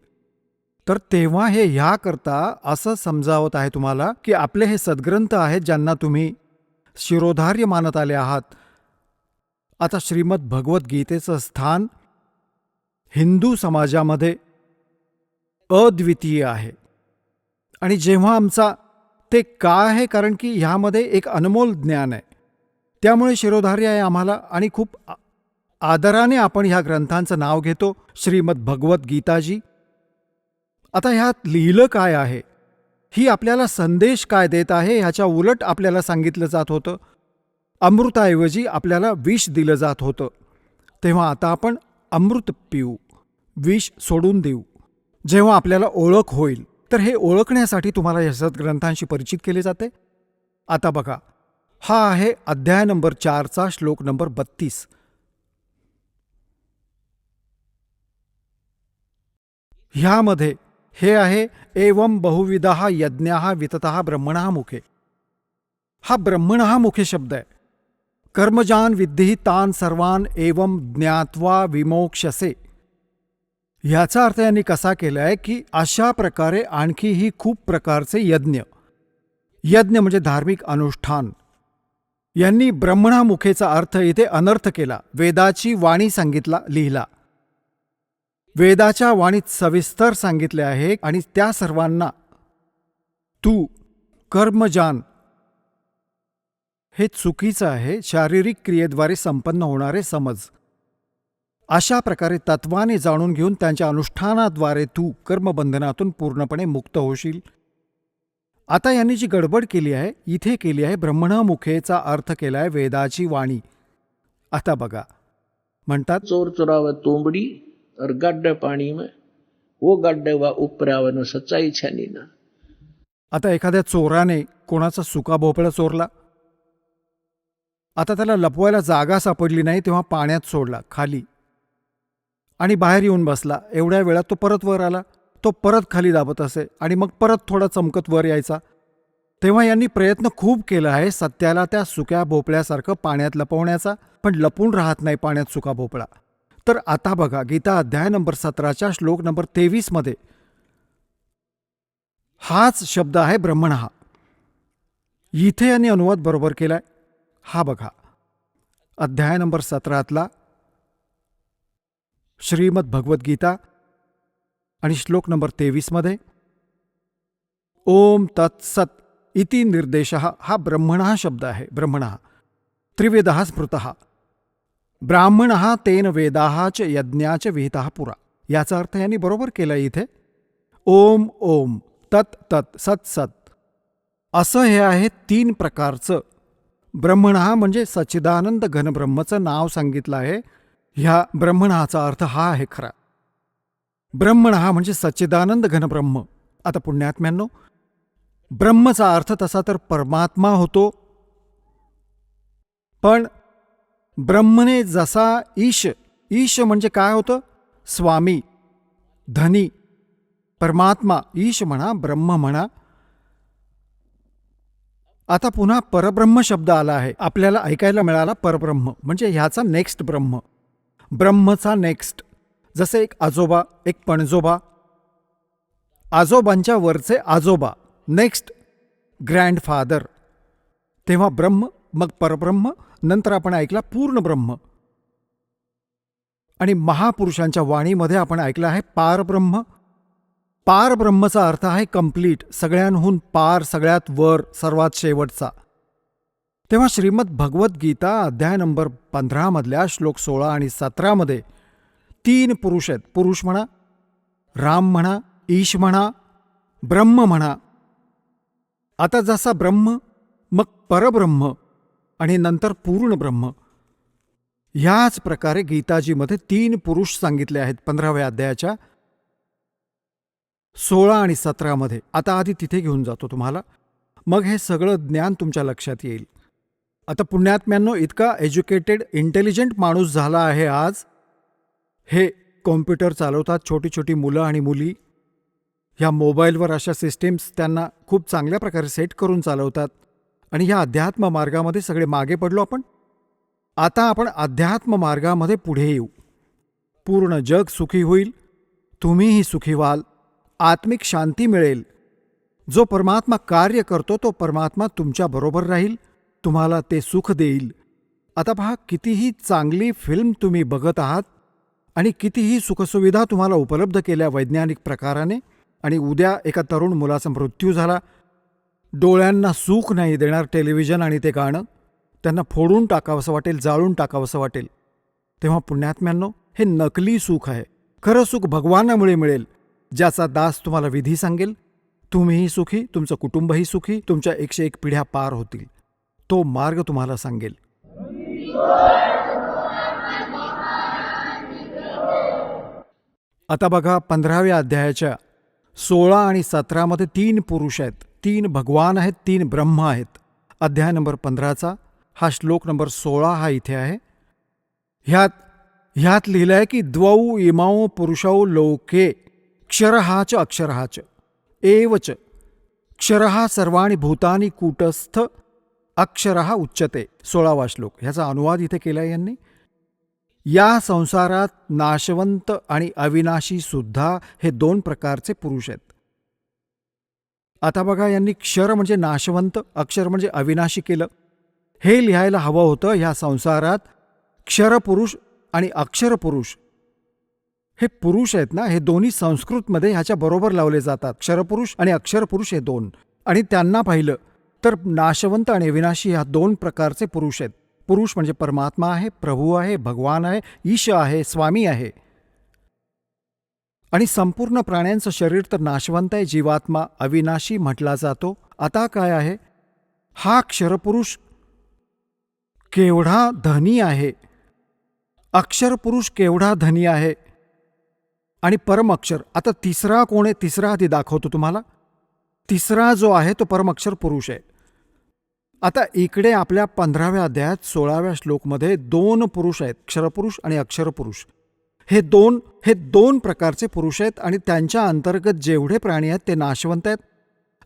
तर तेव्हा हे ह्याकरता असं समजावत आहे तुम्हाला की आपले हे सद्ग्रंथ आहेत, ज्यांना तुम्ही शिरोधार्य मानत आले आहात. आता श्रीमद भगवद्गीतेचं स्थान हिंदू समाजामध्ये अद्वितीय आहे. आणि जेव्हा आमचा ते का आहे, कारण की ह्यामध्ये एक अनमोल ज्ञान आहे. त्यामुळे शिरोधार्य आहे आम्हाला आणि खूप आदराने आपण ह्या ग्रंथांचं नाव घेतो, श्रीमद भगवद्गीताजी. आता ह्यात लिहिलं काय आहे, ही आपल्याला संदेश काय देत आहे, ह्याच्या उलट आपल्याला सांगितलं जात होतं. अमृताऐवजी आपल्याला विष दिलं जात होतं. तेव्हा आता आपण अमृत पिऊ, विष सोडून देऊ. जेव्हा आपल्याला ओळख होईल, तर हे ओळखण्यासाठी तुम्हाला या सद्ग्रंथांशी परिचित केले जाते. आता बघा, हा आहे अध्याय नंबर 4चा श्लोक नंबर 32. ह्यामध्ये हे आहे, एवं बहुविधाः यज्ञाः वितताः ब्रह्मणः मुखे. हा ब्रह्मणः मुखे शब्द आहे. कर्मजान विद्धि तान सर्वान एवं ज्ञात्वा विमोक्षसे. ह्याचा अर्थ यांनी कसा केला आहे की अशा प्रकारे आणखीही खूप प्रकारचे यज्ञ म्हणजे धार्मिक अनुष्ठान. यांनी ब्रह्मणामुखेचा अर्थ इथे अनर्थ केला. वेदाची वाणी लिहिला. वेदाच्या वाणीत सविस्तर सांगितले आहे आणि त्या सर्वांना तू कर्मजान, हे चुकीचं आहे. शारीरिक क्रियेद्वारे संपन्न होणारे समज. अशा प्रकारे तत्वाने जाणून घेऊन त्यांच्या अनुष्ठानाद्वारे तू कर्मबंधनातून पूर्णपणे मुक्त होशील. आता यांनी जी गडबड केली आहे, इथे केली आहे, ब्रह्मणमुखेचा अर्थ केला आहे वेदाची वाणी. आता बघा, म्हणतात, चोर चुराव तोंबड़ी और गड्ढे पानी में, वो गड्ढे वा उपरावन सच्चाई छानी ना. आता एखाद्या चोराने कोणाचा सुका भोपळा चोरला. आता त्याला लपवायला जागा सापडली नाही, तेव्हा पाण्यात सोडला खाली आणि बाहेर येऊन बसला. एवढ्या वेळात तो परत वर आला. तो परत खाली दाबत असे आणि मग परत थोडा चमकत वर यायचा. तेव्हा यांनी प्रयत्न खूप केला आहे सत्याला त्या सुक्या भोपळ्यासारखं पाण्यात लपवण्याचा, पण लपून राहत नाही पाण्यात सुका भोपळा. तर आता बघा, गीता अध्याय नंबर 17च्या श्लोक नंबर 23 हाच शब्द आहे ब्रह्मणः. इथे यांनी अनुवाद बरोबर केलाय. हा बघा, अध्याय नंबर 17 श्रीमद भगवद्गीता आणि श्लोक नंबर 23 ओम तत्सत इति निर्देशः. हा ब्रह्मणः शब्द आहे. ब्रह्मणः त्रिवेदः स्मृतः ब्राह्मणः तेन वेदाः च यज्ञाच विहितः पुरा. याचा अर्थ यांनी बरोबर केला इथे. ओम ओम, तत् तत्, सत सत, असं हे आहे 3 प्रकारचं. ब्रह्मणः म्हणजे सच्चिदानंद घनब्रह्मचं नाव सांगितलं आहे. ह्या ब्रह्मणाचा अर्थ हा आहे खरा. ब्रह्मणः म्हणजे सच्चिदानंद घनब्रह्म. आता पुण्यात्म्यांनो, ब्रह्मचा अर्थ तसा तर परमात्मा होतो, पण ब्रह्मने जसा ईश म्हणजे काय होतं? स्वामी, धनी, परमात्मा. ईश म्हणा, ब्रह्म म्हणा. आता पुन्हा परब्रह्म शब्द आला आहे. आपल्याला ऐकायला मिळाला परब्रह्म म्हणजे ह्याचा नेक्स्ट ब्रह्म, ब्रह्मचा नेक्स्ट. जसे एक आजोबा, एक पणजोबा, आजोबांच्या वरचे आजोबा, नेक्स्ट ग्रँडफादर, तेव्हा ब्रह्म, मग परब्रह्म, नंतर आपण ऐकला पूर्ण ब्रह्म. आणि महापुरुषांच्या वाणीमध्ये आपण ऐकलं आहे पारब्रह्म. पारब्रह्मचा अर्थ आहे कंप्लीट, सगळ्यांहून पार, सगळ्यात वर, सर्वात शेवटचा. तेव्हा श्रीमद भगवद्गीता अध्याय नंबर 15 मधल्या श्लोक 16 आणि 17 मध्ये 3 पुरुष आहेत. पुरुष म्हणा, राम म्हणा, ईश म्हणा, ब्रह्म म्हणा. आता जसा ब्रह्म, मग परब्रह्म आणि नंतर पूर्ण ब्रह्म, ह्याच प्रकारे गीताजीमध्ये 3 पुरुष सांगितले आहेत 15व्या अध्यायाच्या 16 आणि 17 मध्ये. आता आधी तिथे घेऊन जातो तुम्हाला, मग हे सगळं ज्ञान तुमच्या लक्षात येईल. आता पुण्यात्म्यांनो, इतका एज्युकेटेड इंटेलिजंट माणूस झाला आहे आज. हे कॉम्प्युटर चालवतात, छोटी छोटी मुलं आणि मुली. ह्या मोबाईलवर अशा सिस्टीम्स त्यांना खूप चांगल्या प्रकारे सेट करून चालवतात. आणि ह्या अध्यात्म मार्गामध्ये सगळे मागे पडलो आपण. आता आपण अध्यात्म मार्गामध्ये पुढे येऊ. पूर्ण जग सुखी होईल, तुम्हीही सुखी व्हाल, आत्मिक शांती मिळेल. जो परमात्मा कार्य करतो तो परमात्मा तुमच्याबरोबर राहील, तुम्हाला ते सुख देईल. आता पहा, कितीही चांगली फिल्म तुम्ही बघत आहात आणि कितीही सुखसुविधा तुम्हाला उपलब्ध केल्या वैज्ञानिक प्रकाराने, आणि उद्या एका तरुण मुलाचा मृत्यू झाला, डोळ्यांना सुख नाही देणार टेलिव्हिजन आणि ते गाणं, त्यांना फोडून टाकावंसं वाटेल, जाळून टाकावंसं वाटेल. तेव्हा पुण्यात्म्यांनो, हे नकली सुख आहे. खरं सुख भगवानामुळे मिळेल, ज्याचा दास तुम्हाला विधी सांगेल. तुम्हीही सुखी, तुमचं कुटुंबही सुखी, तुमच्या 101 पिढ्या पार होतील. तो मार्ग तुम्हाला सांगेल. आता बघा, 15व्या अध्यायाच्या 16 आणि 17 मध्ये 3 पुरुष आहेत, 3 भगवान आहेत, 3 ब्रह्म आहेत. अध्याय नंबर 15चा हा श्लोक नंबर 16 हा इथे आहे. ह्यात लिहिलं आहे की द्वौ इमौ पुरुषौ लोके क्षरहाच अक्षरहाच एवच क्षरहा सर्वाणि भूतानि कूटस्थ अक्षरहा उच्यते. 16वा श्लोक. ह्याचा अनुवाद इथे केला यांनी. या संसारात नाशवंत आणि अविनाशी सुद्धा हे 2 प्रकारचे पुरुष आहेत. आता बघा, यांनी क्षर म्हणजे नाशवंत, अक्षर म्हणजे अविनाशी केलं. हे लिहायला हवं होतं, ह्या संसारात क्षरपुरुष आणि अक्षरपुरुष हे पुरुष आहेत ना, हे दोन्ही संस्कृतमध्ये ह्याच्या बरोबर लावले जातात. क्षरपुरुष आणि अक्षरपुरुष हे 2. आणि त्यांना पाहिलं तर नाशवंत आणि अविनाशी ह्या 2 प्रकारचे पुरुष आहेत. पुरुष म्हणजे परमात्मा आहे, प्रभू आहे, भगवान आहे, ईश आहे, स्वामी आहे. आणि संपूर्ण प्राण्यांचं शरीर तर नाशवंत आहे, जीवात्मा अविनाशी म्हटला जातो. आता काय आहे, हा क्षरपुरुष केवढा धनी आहे, अक्षरपुरुष केवढा धनी आहे, आणि परम अक्षर. आता तिसरा कोण आहे, तिसरा आधी दाखवतो तुम्हाला. तिसरा जो आहे तो परम अक्षर पुरुष आहे. आता इकडे आपल्या 15व्या अध्यायात 16व्या श्लोकमध्ये 2 पुरुष आहेत, क्षरपुरुष आणि अक्षरपुरुष. हे दोन प्रकारचे पुरुष आहेत, आणि त्यांच्या अंतर्गत जेवढे प्राणी आहेत ते नाशवंत आहेत,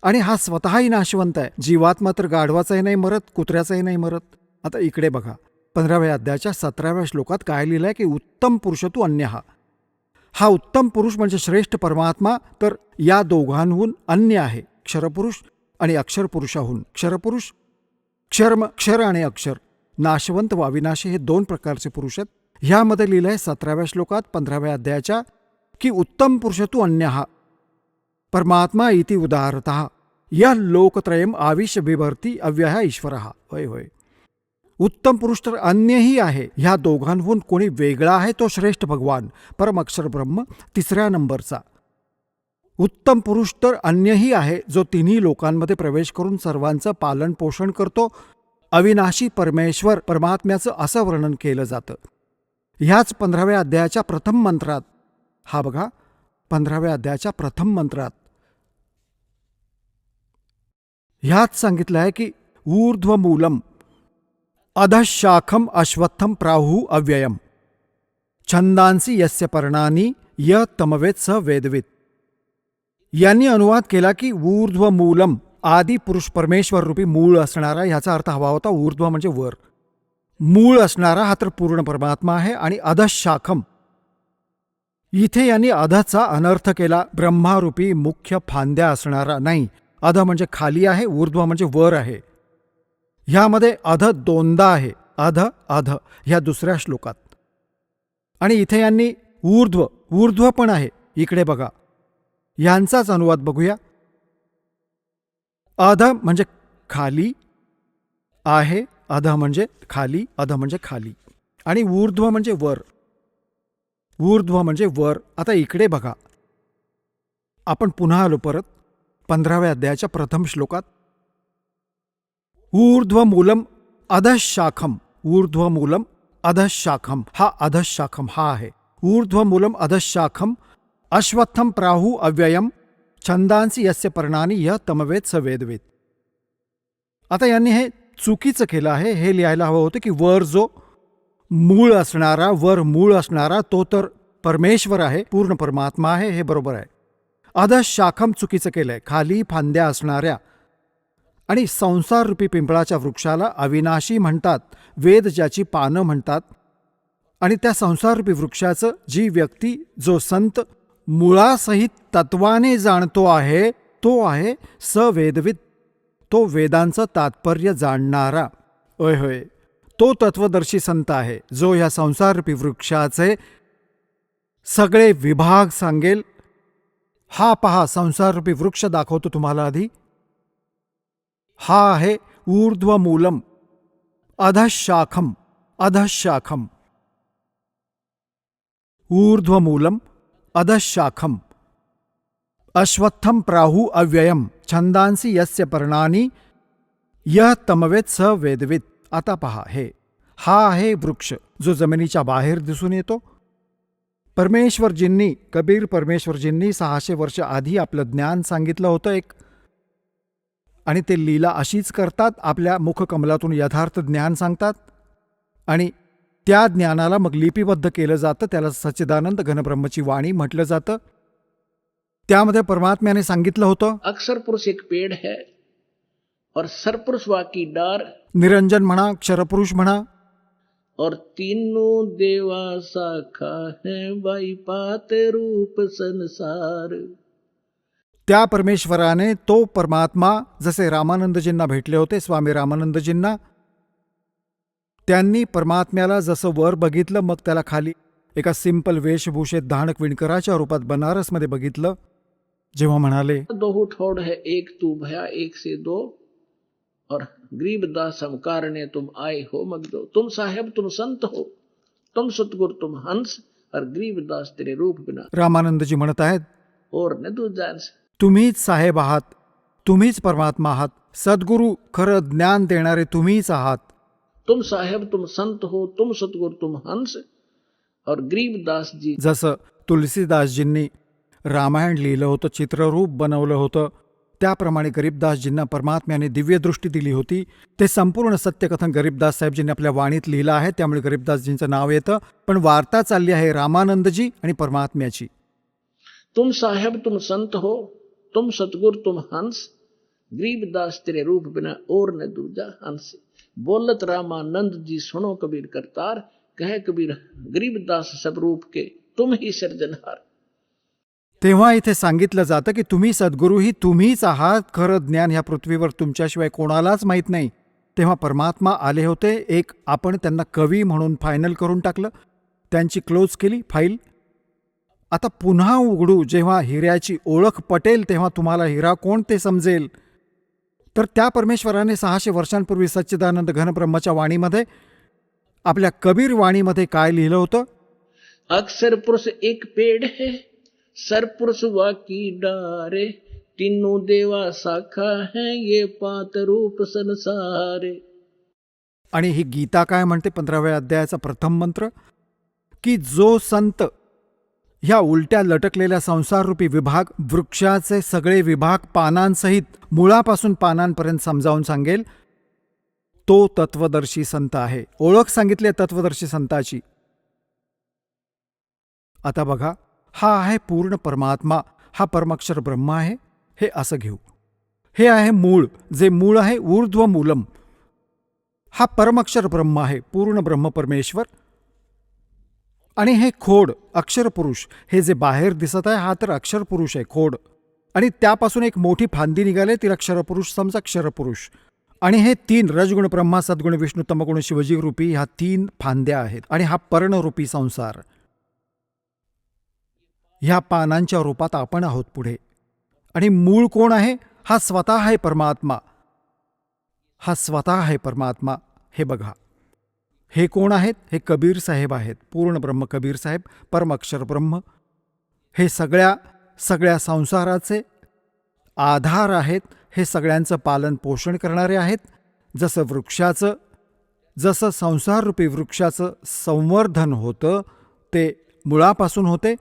आणि हा स्वतःही नाशवंत आहे. जीवात्मा तर गाढवाचाही नाही मरत, कुत्र्याचाही नाही मरत. आता इकडे बघा, 15व्या अध्यायाच्या 17व्या श्लोकात काय लिहिलं आहे की उत्तम पुरुषतु अन्यहा. हा उत्तम पुरुष म्हणजे श्रेष्ठ परमात्मा तर या दोघांहून अन्य आहे, क्षरपुरुष आणि अक्षरपुरुषाहून. क्षरपुरुष, क्षर आणि अक्षर, नाशवंत व अविनाशी हे 2 प्रकारचे पुरुष आहेत. ह्यामध्ये लिहिलं आहे 17व्या श्लोकात 15व्या अध्यायाच्या की उत्तम पुरुषतु अन्यहा परमात्मा इति उदाहरतः या लोकत्रयम आविष्य बिभर्ती अव्यय ईश्वरः. होय होय, उत्तम पुरुष तर अन्यही आहे. ह्या दोघांहून कोणी वेगळा आहे तो श्रेष्ठ भगवान परम अक्षर ब्रह्म 3ऱ्या नंबरचा. उत्तम पुरुष तर अन्यही आहे, जो तिन्ही लोकांमध्ये प्रवेश करून सर्वांचं पालन पोषण करतो. अविनाशी परमेश्वर परमात्म्याचं असं वर्णन केलं जातं. ह्याच 15व्या अध्यायाच्या प्रथम मंत्रात, हा बघा 15व्या अध्यायाच्या प्रथम मंत्रात ह्यात सांगितलं आहे की ऊर्ध्वमूलम अधशाखम अश्वत्थम प्राहु अव्ययम छंदांसी यस्य पर्णानी य तमवेद स वेदवित. यांनी अनुवाद केला की ऊर्ध्वमूलम, आदी पुरुष परमेश्वर रूपी मूळ असणारा. ह्याचा अर्थ हवा होता ऊर्ध्व म्हणजे वर, मूळ असणारा हा तर पूर्ण परमात्मा आहे. आणि अधशाखम इथे यांनी अधचा अनर्थ केला. ब्रह्मारूपी मुख्य फांद्या असणारा नाही. अध म्हणजे खाली आहे, ऊर्ध्व म्हणजे वर आहे. ह्यामध्ये अध दोनदा आहे. अध अध ह्या दुसऱ्या श्लोकात. आणि इथे यांनी ऊर्ध्व ऊर्ध्व पण आहे. इकडे बघा, यांचाच अनुवाद बघूया. अध म्हणजे खाली आहे, अध म्हणजे खाली, अध म्हणजे खाली, आणि ऊर्ध्व म्हणजे वर. ऊर्ध्व म्हणजे वर. आता इकडे बघा, आपण पुन्हा आलो परत 15व्या अध्यायाच्या प्रथम श्लोकात. ऊर्ध्वमूलम अधशाखम. ऊर्ध्वमूलम अधशाखम. हा अधशाखम हा आहे. ऊर्ध्वमूलम अधशाखम अश्वत्थम प्राहु अव्ययम छंदांसी यस्य पर्णानी य तमवेद स वेदवेद. आता यांनी हे चुकीचं केलं आहे. हे लिहायला हवं होतं की वर जो मूळ असणारा, वर मूळ असणारा तो तर परमेश्वर आहे, पूर्ण परमात्मा आहे, हे बरोबर आहे. अधशाखम चुकीचं केलंय. खाली फांद्या असणाऱ्या. आणि संसाररूपी पिंपळाच्या वृक्षाला अविनाशी म्हणतात. वेद ज्याची पानं म्हणतात. आणि त्या संसाररूपी वृक्षाचं जी व्यक्ती, जो संत मुळासहित तत्वाने जाणतो आहे, तो आहे सवेदविद. तो वेदांचं तात्पर्य जाणणारा. होय होय, तो तत्वदर्शी संत आहे, जो ह्या संसाररूपी वृक्षाचे सगळे विभाग सांगेल. हा पहा, संसाररूपी वृक्ष दाखवतो तुम्हाला आधी. हा आहे ऊर्ध्वमूलम अधशाखम. अधशाखम ऊर्ध्वमूलम अधशाखम अश्वत्थम प्राहु अव्ययम छंदांसी यस्य पर्णानी यह तमवेद स वेदविद. आता पहा, हा आहे वृक्ष जो जमिनीच्या बाहेर दिसून येतो. परमेश्वरजींनी, कबीर परमेश्वरजींनी 600 वर्ष आधी आपलं ज्ञान सांगितलं होतं एक. आणि ते लीला अशीच करतात, आपल्या मुखकमलातून यथार्थ ज्ञान सांगतात. आणि त्या ज्ञानाला मग लिपिबद्ध केलं जातं. त्याला सच्चिदानंद घनब्रह्मची वाणी म्हटलं जातं. त्यामध्ये परमात्म्याने सांगितलं होतं, अक्षर पुरुष एक पेड़ है और सरपुरुष वाकी डार, निरंजन म्हणा, क्षरपुरुष म्हणा, और तीनों देवा शाखा है बाई पाते रूप संसार. त्या परमेश्वराने, तो परमात्मा, जसे रामानंदजींना भेटले होते, स्वामी रामानंदजींना, त्यांनी परमात्म्याला जसं वर बघितलं, मग त्याला खाली एका सिंपल वेशभूषेत धाणक विणकराच्या रूपात बनारसमध्ये बघितलं. जेव्हा म्हणाले, दो ठोड़ है एक तू भया एक से दो, और गरीबदास हम कारणे तुम आए हो मगदो. तुम साहेब तुम संत हो, तुम सतगुर तुम हंस, और गरीबदास तेरे रूप बिना रामानंदजी म्हणत आहेत, और न तू जानस. तुम्हीच साहेब आहात, तुम्हीच परमात्मा आहात, सद्गुरू खरं ज्ञान देणारे तुम्हीच आहात. तुम साहेब तुम संत हो, तुम सतगुर तुम हंस, और गरीबदास जी. जसं तुलसीदासजींनी रामायण लिहिलं होतं, चित्ररूप बनवलं होतं, त्याप्रमाणे गरीबदासजींना परमात्म्याने दिव्यदृष्टी दिली होती. ते संपूर्ण सत्यकथन गरीबदास साहेबजींनी आपल्या वाणीत लिहिलं आहे, त्यामुळे गरीबदासजींचं नाव येतं. पण वार्ता चालली आहे रामानंदजी आणि परमात्म्याची. तुम साहेब तुम संत हो, तुम सतगुर तुम हंस, गरीबदास तेरे रूप बिना और न दूजा हंस. बोलत रामानंद जी सुनो कबीर करतार, कहे कबीर गरीबदास सब रूप के तुम ही सर्जनहार. तेव्हा इथे सांगितलं जातं की तुम्ही सद्गुरू ही तुम्हीच आहात. खरं ज्ञान ह्या पृथ्वीवर तुमच्याशिवाय कोणालाच माहीत नाही. तेव्हा परमात्मा आले होते. एक आपण त्यांना कवी म्हणून फायनल करून टाकलं, त्यांची क्लोज केली फाईल. आता पुन्हा उघडू, जेव्हा हिऱ्याची ओळख पटेल तेव्हा तुम्हाला हिरा कोण ते समजेल. तर त्या परमेश्वराने 600 वर्षांपूर्वी सच्चिदानंद घनब्रह्माच्या वाणीमध्ये, आपल्या कबीर वाणीमध्ये काय लिहिलं होतं? अक्षर पुरुष एक पेड़ है, सरपुरुष वाकी डारे, तीनों देवा शाखा है ये पात रूप संसारे. आणि ही गीता काय म्हणते 15व्या अध्यायाचा प्रथम मंत्र, की जो संत ह्या उलट्या लटकलेल्या संसाररूपी विभाग, वृक्षाचे सगळे विभाग पानांसहित मुळापासून पानांपर्यंत समजावून सांगेल, तो तत्वदर्शी संत आहे. ओळख सांगितली तत्वदर्शी संताची. आता बघा, हा आहे पूर्ण परमात्मा, हा परमाक्षर ब्रह्म आहे. हे असं घेऊ. हे आहे मूळ, जे मूळ आहे ऊर्ध्वमूलम. हा परमाक्षर ब्रह्म आहे, पूर्ण ब्रह्म परमेश्वर. आणि हे खोड अक्षरपुरुष, हे जे बाहेर दिसत आहे हा तर अक्षरपुरुष आहे, खोड. आणि त्यापासून एक मोठी फांदी निघाले, तिला क्षरपुरुष समजा, क्षरपुरुष. आणि हे 3 रजगुण ब्रह्मा, सद्गुण विष्णू, तमगुण शिवजी रूपी ह्या 3 फांद्या आहेत. आणि हा पर्णरूपी संसार, ह्या पानांच्या रूपात आपण आहोत पुढे. आणि मूळ कोण आहे? हा स्वतः आहे परमात्मा. हा स्वतः आहे परमात्मा. हे बघा, हे कोण आहेत? हे कबीर साहेब आहेत, पूर्ण ब्रह्म कबीर साहेब, परम अक्षर ब्रह्म. हे सगळ्या संसाराचे आधार आहेत. हे सगळ्यांचं पालन पोषण करणारे आहेत. जसं संसाररूपी वृक्षाचं संवर्धन होतं ते मुळापासून होते.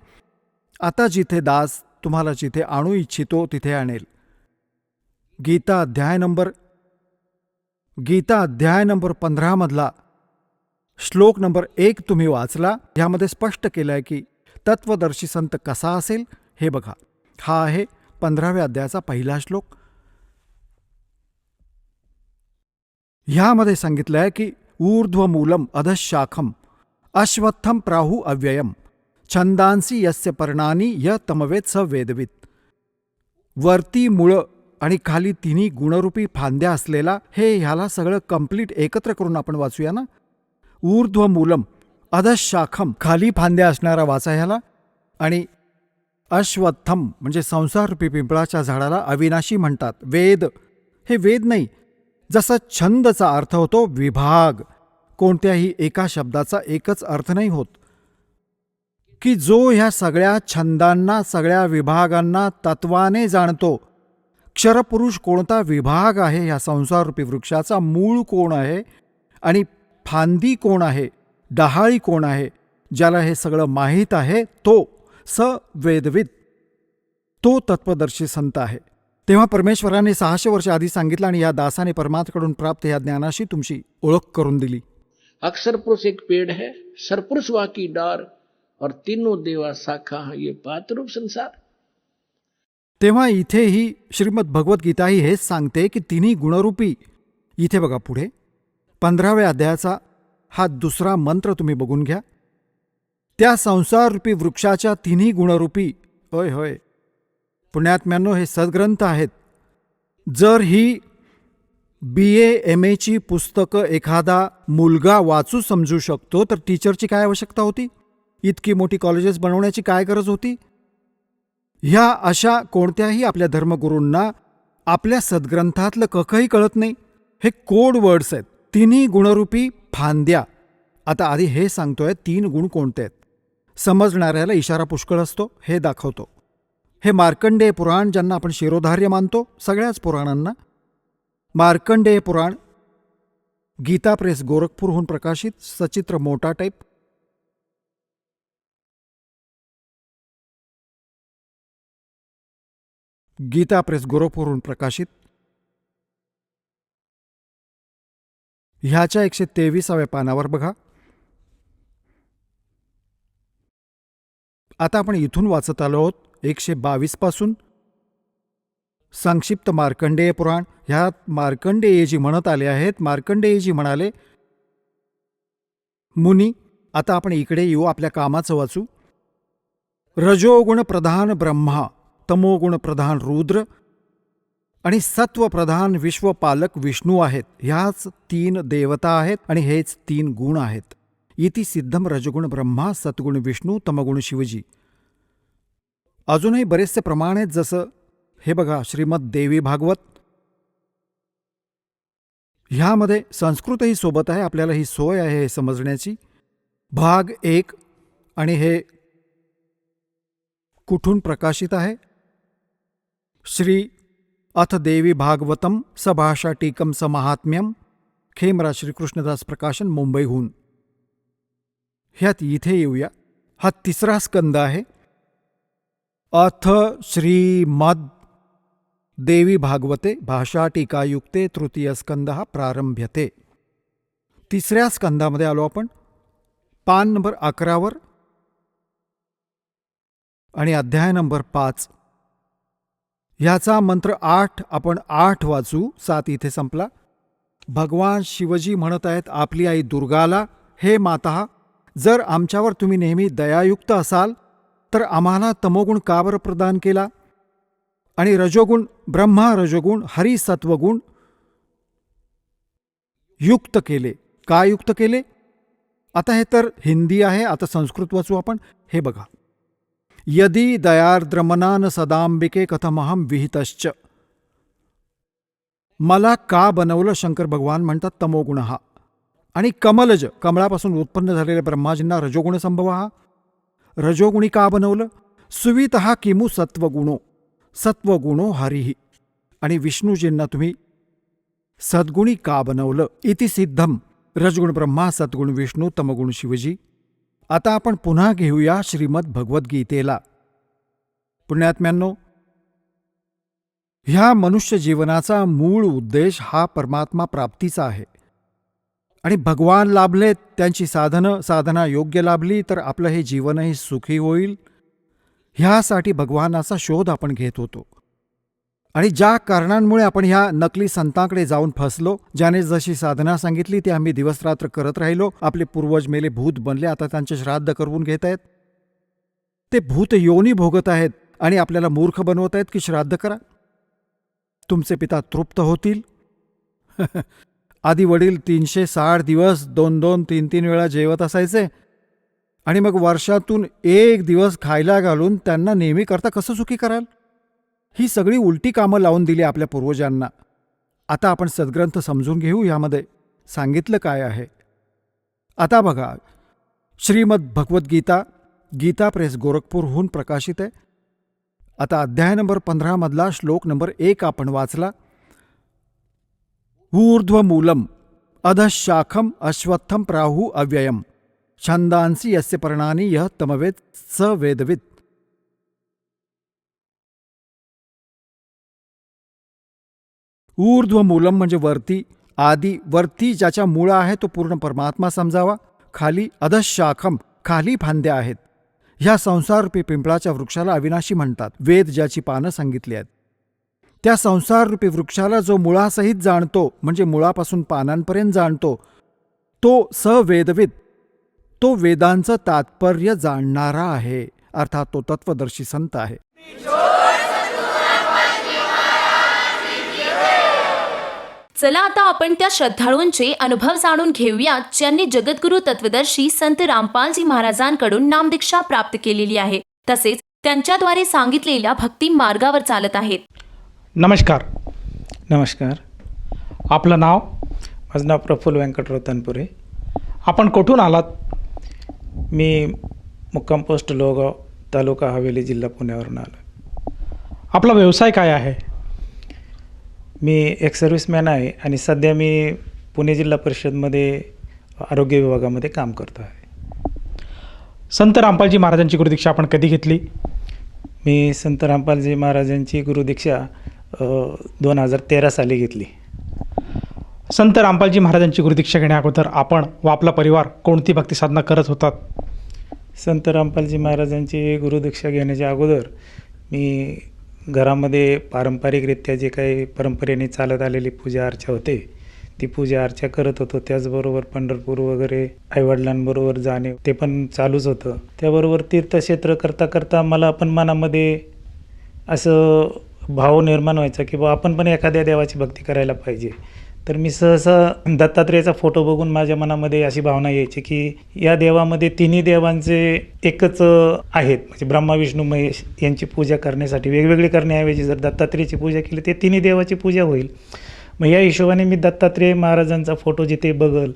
आता जिथे दास तुम्हाला जिथे आणू इच्छितो तिथे आणेल. गीता अध्याय नंबर 15 मधला श्लोक नंबर 1 तुम्ही वाचला. ह्यामध्ये स्पष्ट केलंय की तत्वदर्शी संत कसा असेल. हे बघा, हा आहे 15व्या अध्यायाचा पहिला श्लोक. ह्यामध्ये सांगितलंय की ऊर्ध्वमूलम अधशाखम अश्वत्थम प्राहु अव्ययम छंदांसी यस्य पर्णानी य तमवेद स वेदवित. वरती मुळं आणि खाली तिन्ही गुणरूपी फांद्या असलेला, हे ह्याला सगळं कंप्लीट एकत्र करून आपण वाचूया ना. ऊर्ध्वमूलम अधशाखम, खाली फांद्या असणारा वाचा ह्याला. आणि अश्वत्थम म्हणजे संसाररूपी पिंपळाच्या झाडाला अविनाशी म्हणतात. वेद, हे वेद नाही. जसं छंदचा अर्थ होतो विभाग, कोणत्याही एका शब्दाचा एकच अर्थ नाही होत. की जो ह्या सगळ्या छंदांना, सगळ्या विभागांना तत्वाने जाणतो. क्षरपुरुष कोणता विभाग आहे ह्या संसाररूपी वृक्षाचा, मूळ कोण आहे आणि फांदी कोण आहे, डहाळी कोण आहे, ज्याला हे सगळं माहीत आहे, तो स वेदविद, तो तत्वदर्शी संत आहे. तेव्हा परमेश्वराने 600 वर्ष आधी सांगितलं आणि या दासाने परमात्म्याकडून प्राप्त या ज्ञानाशी तुमची ओळख करून दिली. अक्षर पुरुष एक पेड़ है, सरपुरुष वा की डार और तीनों देवा शाखा हैं, ये पातरूप संसार. तेव्हा इथेही श्रीमद भगवद्गीता ही हेच सांगते की तिन्ही गुणरूपी, इथे बघा पुढे 15व्या अध्यायाचा हा दुसरा मंत्र तुम्ही बघून घ्या. त्या संसाररूपी वृक्षाच्या तिन्ही गुणरूपी, होय होय पुण्यात्म्यांनो, हे सद्ग्रंथ आहेत. जर ही BA MA ची पुस्तकं एखादा मुलगा वाचू समजू शकतो तर टीचरची काय आवश्यकता होती? इतकी मोठी कॉलेजेस बनवण्याची काय गरज होती? ह्या अशा कोणत्याही आपल्या धर्मगुरूंना आपल्या सद्ग्रंथातलं ककही कळत नाही. हे कोड वर्ड्स आहेत, तिन्ही गुणरूपी फांद्या. आता आधी हे सांगतोय 3 गुण कोणते आहेत. समजणाऱ्याला इशारा पुष्कळ असतो, हे दाखवतो. हे मार्कंडेय पुराण, ज्यांना आपण शिरोधार्य मानतो सगळ्याच पुराणांना. मार्कंडेय पुराण, गीता प्रेस गोरखपूरहून प्रकाशित, सचित्र मोठा टाईप. गीता प्रेस गोरखपूरहून प्रकाशित. ह्याच्या 123व्या पानावर बघा. आता आपण इथून वाचत आलो आहोत 122 पासून. संक्षिप्त मार्कंडेय पुराण. ह्यात मार्कंडेयजी म्हणत आले आहेत. मार्कंडेयजी म्हणाले, मुनी, आता आपण इकडे येऊ, आपल्या कामाचं वाचू. रजोगुण प्रधान ब्रह्मा, तमोगुण प्रधान रुद्र आणि सत्वप्रधान विश्वपालक विष्णू आहेत. ह्याच 3 देवता आहेत आणि हेच 3 गुण आहेत. इति सिद्धम रजगुण ब्रह्मा, सत्गुण विष्णू, तमगुण शिवजी. अजूनही बरेचसे प्रमाण आहेत. जसं हे बघा, श्रीमद देवी भागवत. ह्यामध्ये संस्कृतही सोबत आहे, आपल्याला ही सोय आहे हे समजण्याची. भाग 1. आणि हे कुठून प्रकाशित आहे? श्री अथ देवी भागवतम सभाषा टीकम समहात्म्यम, खेमराज श्रीकृष्णदास प्रकाशन, मुंबईहून. ह्यात इथे येऊया. हा 3रा स्कंद आहे. अथ श्रीमद देवी भागवते भाषा टीकायुक्ते तृतीय स्कंद प्रारंभ्यते. 3ऱ्या स्कंदामध्ये आलो आपण. पान नंबर 11वर आणि अध्याय नंबर 5. ह्याचा मंत्र 8 आपण 8 वाचू. 7 इथे संपला. भगवान शिवजी म्हणत आहेत आपली आई दुर्गाला, हे माता, जर आमच्यावर तुम्ही नेहमी दयायुक्त असाल तर आम्हाला तमोगुण का बरं प्रदान केला आणि रजोगुण ब्रह्मा रजोगुण हरी सत्वगुण युक्त केले? का युक्त केले? आता हे तर हिंदी आहे, आता संस्कृत वाचू आपण. हे बघा, यदि दयार्द्रमनान सदांबिके कथमहम विहितश्च. मला का बनवलं शंकर भगवान म्हणतात तमोगुण हा. आणि कमलज कमळापासून उत्पन्न झालेल्या ब्रह्माजींना रजोगुण संभव हा. रजोगुणी का बनवलं? सुवित हा किमू सत्वगुणो सत्वगुणो हरिही. आणि विष्णूजींना तुम्ही सद्गुणी का बनवलं? इति सिद्धम. रजगुण ब्रह्मा सद्गुण विष्णू तमगुण शिवजी. आता आपण पुन्हा घेऊया श्रीमद भगवद्गीतेला. पुण्यात्म्यांनो, ह्या मनुष्य जीवनाचा मूळ उद्देश हा परमात्मा प्राप्तीचा आहे. आणि भगवान लाभलेत, त्यांची साधना योग्य लाभली तर आपलं हे जीवनही सुखी होईल, ह्यासाठी भगवानाचा शोध आपण घेत होतो. आणि ज्या कारणांमुळे आपण ह्या नकली संतांकडे जाऊन फसलो, ज्याने जशी साधना सांगितली ती आम्ही दिवसरात्र करत राहिलो, आपले पूर्वज मेले, भूत बनले, आता त्यांचे श्राद्ध करवून घेत आहेत. ते भूत योनी भोगत आहेत आणि आपल्याला मूर्ख बनवत आहेत की श्राद्ध करा. तुमचे पिता तृप्त होतील. आधी वडील 360 दिवस 2-2, 3-3 वेळा जेवत असायचे आणि मग वर्षातून एक दिवस खायला घालून त्यांना नेहमी करता कसं सुखी कराल? ही सगळी उलटी कामं लावून दिली आपल्या पूर्वजांना. आता आपण सद्ग्रंथ समजून घेऊ, यामध्ये सांगितलं काय आहे. आता बघा, श्रीमद भगवद्गीता गीता प्रेस गोरखपूरहून प्रकाशित आहे. आता अध्याय नंबर 15 मधला श्लोक नंबर 1 आपण वाचला. ऊर्ध्वमूलम अधशाखम अश्वत्थम प्राहु अव्ययम छंदांसी यस्य पर्णानि यः तमवेद स वेदविद. ऊर्ध्वमूलम म्हणजे वरती, आदी, वरती ज्याच्या मुळा आहे तो पूर्ण परमात्मा समजावा. खाली अधशाखम, खाली फांद्या आहेत. ह्या संसाररूपी पिंपळाच्या वृक्षाला अविनाशी म्हणतात. वेद ज्याची पानं सांगितली आहेत, त्या संसाररूपी वृक्षाला जो मुळासहित जाणतो, म्हणजे मुळापासून पानांपर्यंत जाणतो, तो सवेदविद, तो वेदांचं तात्पर्य जाणणारा आहे. अर्थात तो तत्वदर्शी संत आहे. चला आता आपण त्या श्रद्धाळूंचे अनुभव जाणून घेऊयात ज्यांनी जगद्गुरु तत्वदर्शी संत रामपालजी महाराजांकडून नामदीक्षा प्राप्त केलेली आहे, तसेच त्यांच्याद्वारे सांगितलेल्या भक्ती मार्गावर चालत आहेत. नमस्कार. आपलं नाव? माझं नाव प्रफुल्ल व्यंकटराव तनपुरे. आपण कुठून आलात? मी मुक्काम पोस्ट लोहगाव, तालुका हवेली, जिल्हा पुण्यावरून आलो. आपला व्यवसाय काय आहे? मी एक सर्व्हिसमॅन आहे आणि सध्या मी पुणे जिल्हा परिषदमध्ये आरोग्य विभागामध्ये काम करतो आहे. संत रामपालजी महाराजांची गुरुदीक्षा आपण कधी घेतली? मी संत रामपालजी महाराजांची गुरुदीक्षा 2013 साली घेतली. संत रामपालजी महाराजांची गुरुदीक्षा घेण्या अगोदर आपण व आपला परिवार कोणती भक्ती साधना करत होतात? संत रामपालजी महाराजांची गुरुदीक्षा घेण्याच्या अगोदर मी घरामध्ये पारंपरिकरित्या जे काही परंपरेने चालत आलेली पूजा अर्चा होते ती पूजा अर्चा करत होतो. त्याचबरोबर पंढरपूर वगैरे आईवडिलांबरोबर जाणे ते पण चालूच होतं. त्याबरोबर तीर्थक्षेत्र करता करता मला पण मनामध्ये असं भाव निर्माण व्हायचा की बा आपण पण एखाद्या देवाची भक्ती करायला पाहिजे. तर मी सहसा दत्तात्रेयाचा फोटो बघून माझ्या मनामध्ये अशी भावना यायची की या देवामध्ये तिन्ही देवांचे एकच आहेत, म्हणजे ब्रह्मा विष्णू महेश यांची पूजा करण्यासाठी वेगवेगळी करण्याऐवजी जर दत्तात्रेयाची पूजा केली ते तिन्ही देवाची पूजा होईल. मग या हिशोबाने मी दत्तात्रेय महाराजांचा फोटो जिथे बघल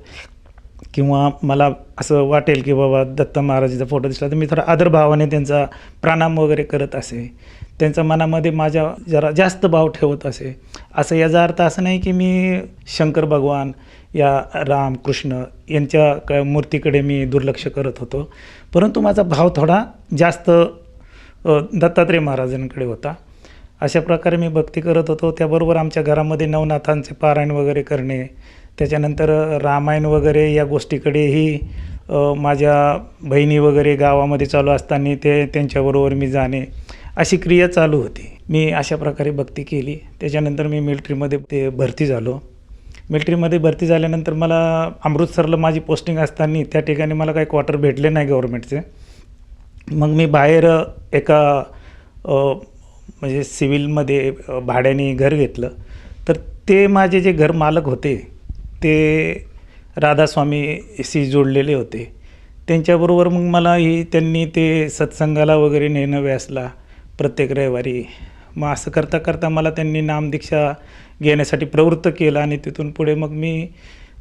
किंवा मला असं वाटेल की बाबा दत्त महाराजांचा फोटो दिसला तर मी थोडा आदरभावाने त्यांचा प्रणाम वगैरे करत असे. त्यांच्या मनामध्ये माझ्या जरा जास्त भाव ठेवत असे. असं याचा अर्थ असं नाही की मी शंकर भगवान या राम कृष्ण यांच्या मूर्तीकडे मी दुर्लक्ष करत होतो, परंतु माझा भाव थोडा जास्त दत्तात्रेय महाराजांकडे होता. अशा प्रकारे मी भक्ती करत होतो. त्याबरोबर आमच्या घरामध्ये नवनाथांचे पारायण वगैरे करणे, त्याच्यानंतर रामायण वगैरे या गोष्टीकडेही माझ्या बहिणी वगैरे गावामध्ये चालू असताना त्यांच्याबरोबर मी जाणे, अशी क्रिया चालू होती. मी अशा प्रकारे भक्ती केली. त्याच्यानंतर मी मिलिटरीमध्ये भरती झालो. मिलिटरीमध्ये भरती झाल्यानंतर मला अमृतसरला माझी पोस्टिंग असताना त्या ठिकाणी मला काही क्वार्टर भेटले नाही गव्हर्मेंटचे. मग मी बाहेर एका म्हणजे सिव्हिलमध्ये भाड्याने घर घेतलं. तर ते माझे जे घर मालक होते ते राधास्वामीशी जोडलेले होते. त्यांच्याबरोबर मग मलाही त्यांनी ते सत्संगाला वगैरे नेणं व्यासला प्रत्येक रविवारी. मग असं करता करता मला त्यांनी नामदीक्षा घेण्यासाठी प्रवृत्त केलं आणि तिथून पुढे मग मी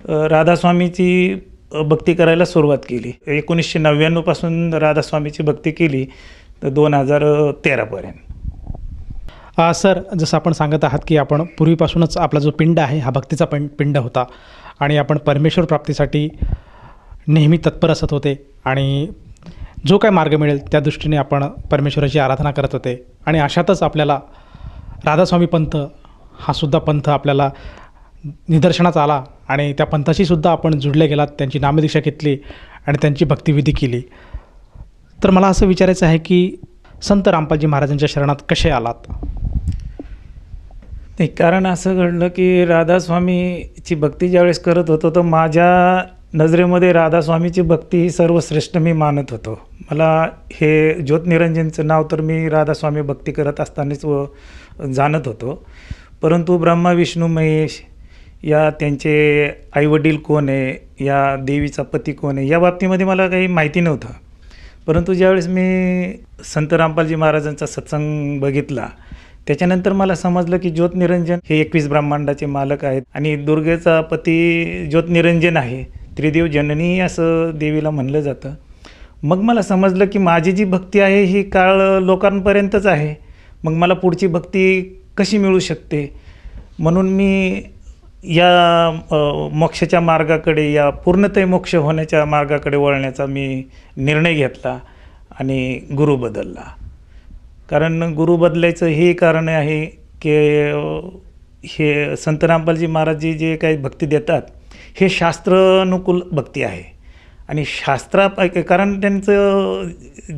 राधास्वामीची भक्ती करायला सुरुवात केली. 1999 पासून राधास्वामीची भक्ती केली तर 2013पर्यंत. सर, जसं आपण सांगत आहात की आपण पूर्वीपासूनच आपला जो पिंड आहे हा भक्तीचा पिंड होता आणि आपण परमेश्वर प्राप्तीसाठी नेहमी तत्पर असत होते आणि जो काय मार्ग मिळेल त्या दृष्टीने आपण परमेश्वराची आराधना करत होते. आणि अशातच आपल्याला राधास्वामी पंथ हा सुद्धा पंथ आपल्याला निदर्शनास आला आणि त्या पंथाशी सुद्धा आपण जुडले गेलात, त्यांची नामदीक्षा घेतली आणि त्यांची भक्तिविधी केली. तर मला असं विचारायचं आहे की संत रामपालजी महाराजांच्या शरणात कसे आलात? नाही, कारण असं घडलं की राधास्वामीची भक्ती ज्यावेळेस करत होतो तर माझ्या नजरेमध्ये राधास्वामीची भक्ती ही सर्वश्रेष्ठ मी मानत होतो. मला हे ज्योतनिरंजनचं नाव तर मी राधास्वामी भक्ती करत असतानाच जाणत होतो. परंतु ब्रह्मा विष्णू महेश या त्यांचे आईवडील कोण आहे, या देवीचा पती कोण आहे, या बाबतीमध्ये मला काही माहिती नव्हतं. परंतु ज्यावेळेस मी संत रामपालजी महाराजांचा सत्संग बघितला त्याच्यानंतर मला समजलं की ज्योतनिरंजन हे 21 ब्रह्मांडाचे मालक आहेत आणि दुर्गेचा पती ज्योतनिरंजन आहे. त्रिदेव जननी असं देवीला म्हणलं जातं. मग मला समजलं की माझी जी भक्ती आहे ही काळ लोकांपर्यंतच आहे. मग मला पुढची भक्ती कशी मिळू शकते, म्हणून मी या मोक्षाच्या मार्गाकडे, या पूर्णतः मोक्ष होण्याच्या मार्गाकडे वळण्याचा मी निर्णय घेतला आणि गुरु बदलला. कारण गुरु बदलायचं हे कारण आहे की हे संत रामपालजी महाराजजी जे काही भक्ती देतात हे शास्त्रानुकूल भक्ती आहे. आणि कारण त्यांचं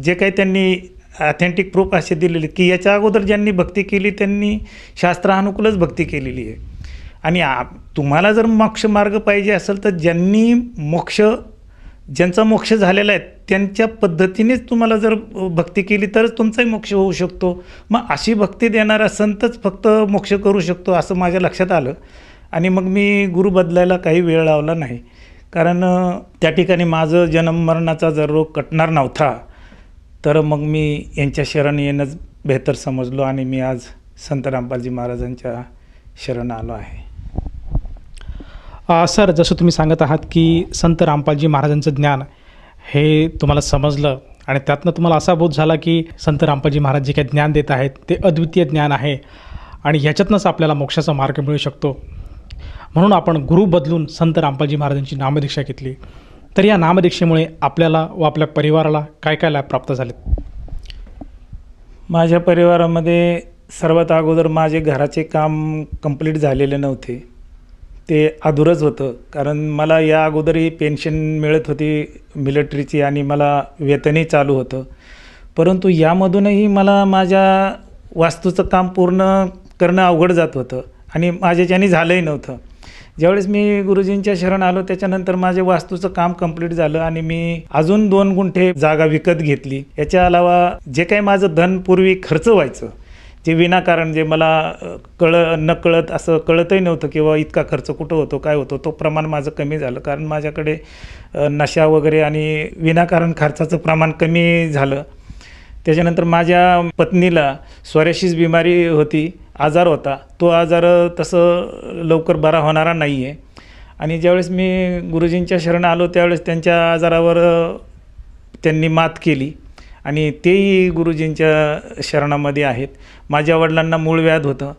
जे काही त्यांनी ऑथेंटिक प्रूफ असे दिलेले की याच्या अगोदर ज्यांनी भक्ती केली त्यांनी शास्त्रानुकूलच भक्ती केलेली आहे. आणि तुम्हाला जर मोक्ष मार्ग पाहिजे असेल तर ज्यांचा मोक्ष झालेला आहे त्यांच्या पद्धतीनेच तुम्हाला जर भक्ती केली तरच तुमचाही मोक्ष होऊ शकतो. मग अशी भक्ती देणारा संतच फक्त मोक्ष करू शकतो असं माझ्या लक्षात आलं. आणि मग मी गुरु बदलायला काही वेळ लावला नाही. कारण त्या ठिकाणी माझं जन्म मरणाचा जर रोग कटणार नव्हता तर मग मी यांच्या शरण येणंच बेहतर समजलो आणि मी आज संत रामपालजी महाराजांच्या शरण आलो आहे. सर, जसं तुम्ही सांगत आहात की संत रामपालजी महाराजांचं ज्ञान हे तुम्हाला समजलं आणि त्यातनं तुम्हाला असा बोध झाला की संत रामपालजी महाराज जे काही ज्ञान देत आहेत ते अद्वितीय ज्ञान आहे आणि ह्याच्यातनंच आपल्याला मोक्षाचा मार्ग मिळू शकतो. म्हणून आपण गुरु बदलून संत रामपालजी महाराजांची नामदीक्षा घेतली. तर या नामदीक्षेमुळे आपल्याला व आपल्या परिवाराला काय काय लाभ प्राप्त झालेत? माझ्या परिवारामध्ये सर्वात अगोदर माझे घराचे काम कंप्लीट झालेले नव्हते, ते अधुरंच होतं. कारण मला या अगोदरही पेन्शन मिळत होती मिलिटरीची आणि मला वेतनही चालू होतं. परंतु यामधूनही मला माझ्या वास्तूचं काम पूर्ण करणं अवघड जात होतं आणि माझ्याच्याने झालंही नव्हतं. ज्यावेळेस मी गुरुजींच्या शरण आलो त्याच्यानंतर माझे वास्तूचं काम कंप्लीट झालं आणि मी अजून 2 गुंठे जागा विकत घेतली. याच्या अलावा जे काही माझं धन पूर्वी खर्च व्हायचं, जे विनाकारण जे मला नकळत असं कळतही नव्हतं किंवा इतका खर्च कुठं होतो काय होतो, तो प्रमाण माझं कमी झालं. कारण माझ्याकडे नशा वगैरे आणि विनाकारण खर्चाचं प्रमाण कमी झालं. त्याच्यानंतर माझ्या पत्नीला सोरायसिस बिमारी होती, आजार होता. तो आजार तसं लवकर बरा होणारा नाही आहे. आणि ज्यावेळेस मी गुरुजींच्या शरण आलो त्यावेळेस त्यांच्या आजारावर त्यांनी मात केली आणि तेही गुरुजींच्या शरणामध्ये आहेत. माझ्या वडिलांना मूळव्याध होतं,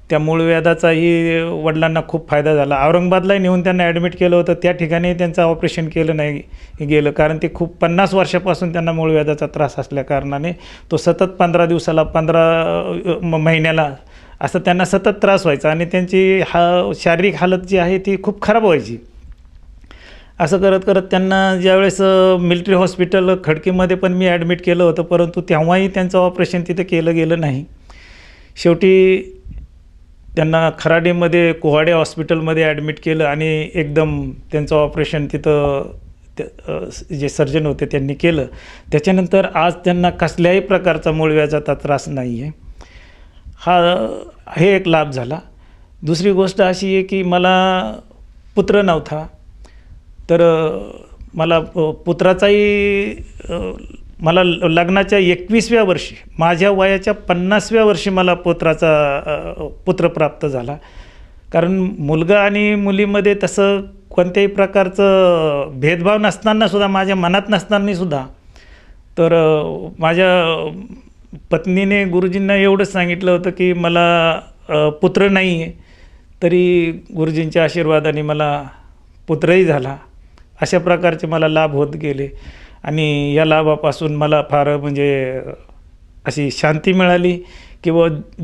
त्या मूळव्याधाचाही वडिलांना खूप फायदा झाला. औरंगाबादलाही नेऊन त्यांना ॲडमिट केलं होतं, त्या ठिकाणी त्यांचं ऑपरेशन केलं नाही गेलं. कारण ते खूप 50 वर्षापासून त्यांना मूळव्याधाचा त्रास असल्याकारणाने तो सतत 15 दिवसाला 15 महिन्याला असं त्यांना सतत त्रास व्हायचा आणि त्यांची शारीरिक हालत जी आहे ती खूप खराब व्हायची. असं करत करत त्यांना ज्यावेळेस मिलिटरी हॉस्पिटल खडकीमध्ये पण मी ॲडमिट केलं होतं, परंतु तेव्हाही त्यांचं ऑपरेशन तिथे केलं गेलं नाही. शेवटी त्यांना खराडीमध्ये कोहाडे हॉस्पिटलमध्ये ॲडमिट केलं आणि एकदम त्यांचं ऑपरेशन तिथं जे सर्जन होते त्यांनी केलं. त्याच्यानंतर आज त्यांना कसल्याही प्रकारचा मूळव्याधाचा त्रास नाही आहे. हे एक लाभ झाला. दुसरी गोष्ट अशी आहे की मला पुत्र नव्हता, तर मला पुत्राचाही मला लग्नाच्या 21व्या वर्षी, माझ्या वयाच्या 50व्या वर्षी मला पुत्र प्राप्त झाला. कारण मुलगा आणि मुलीमध्ये तसं कोणत्याही प्रकारचं भेदभाव नसतानासुद्धा, माझ्या मनात नसतानासुद्धा, तर माझ्या पत्नीने गुरुजींना एवढंच सांगितलं होतं की मला पुत्र नाही आहे, तरी गुरुजींच्या आशीर्वादाने मला पुत्रही झाला. अशा प्रकारचे मला लाभ होत गेले आणि या लाभापासून मला फार म्हणजे अशी शांती मिळाली की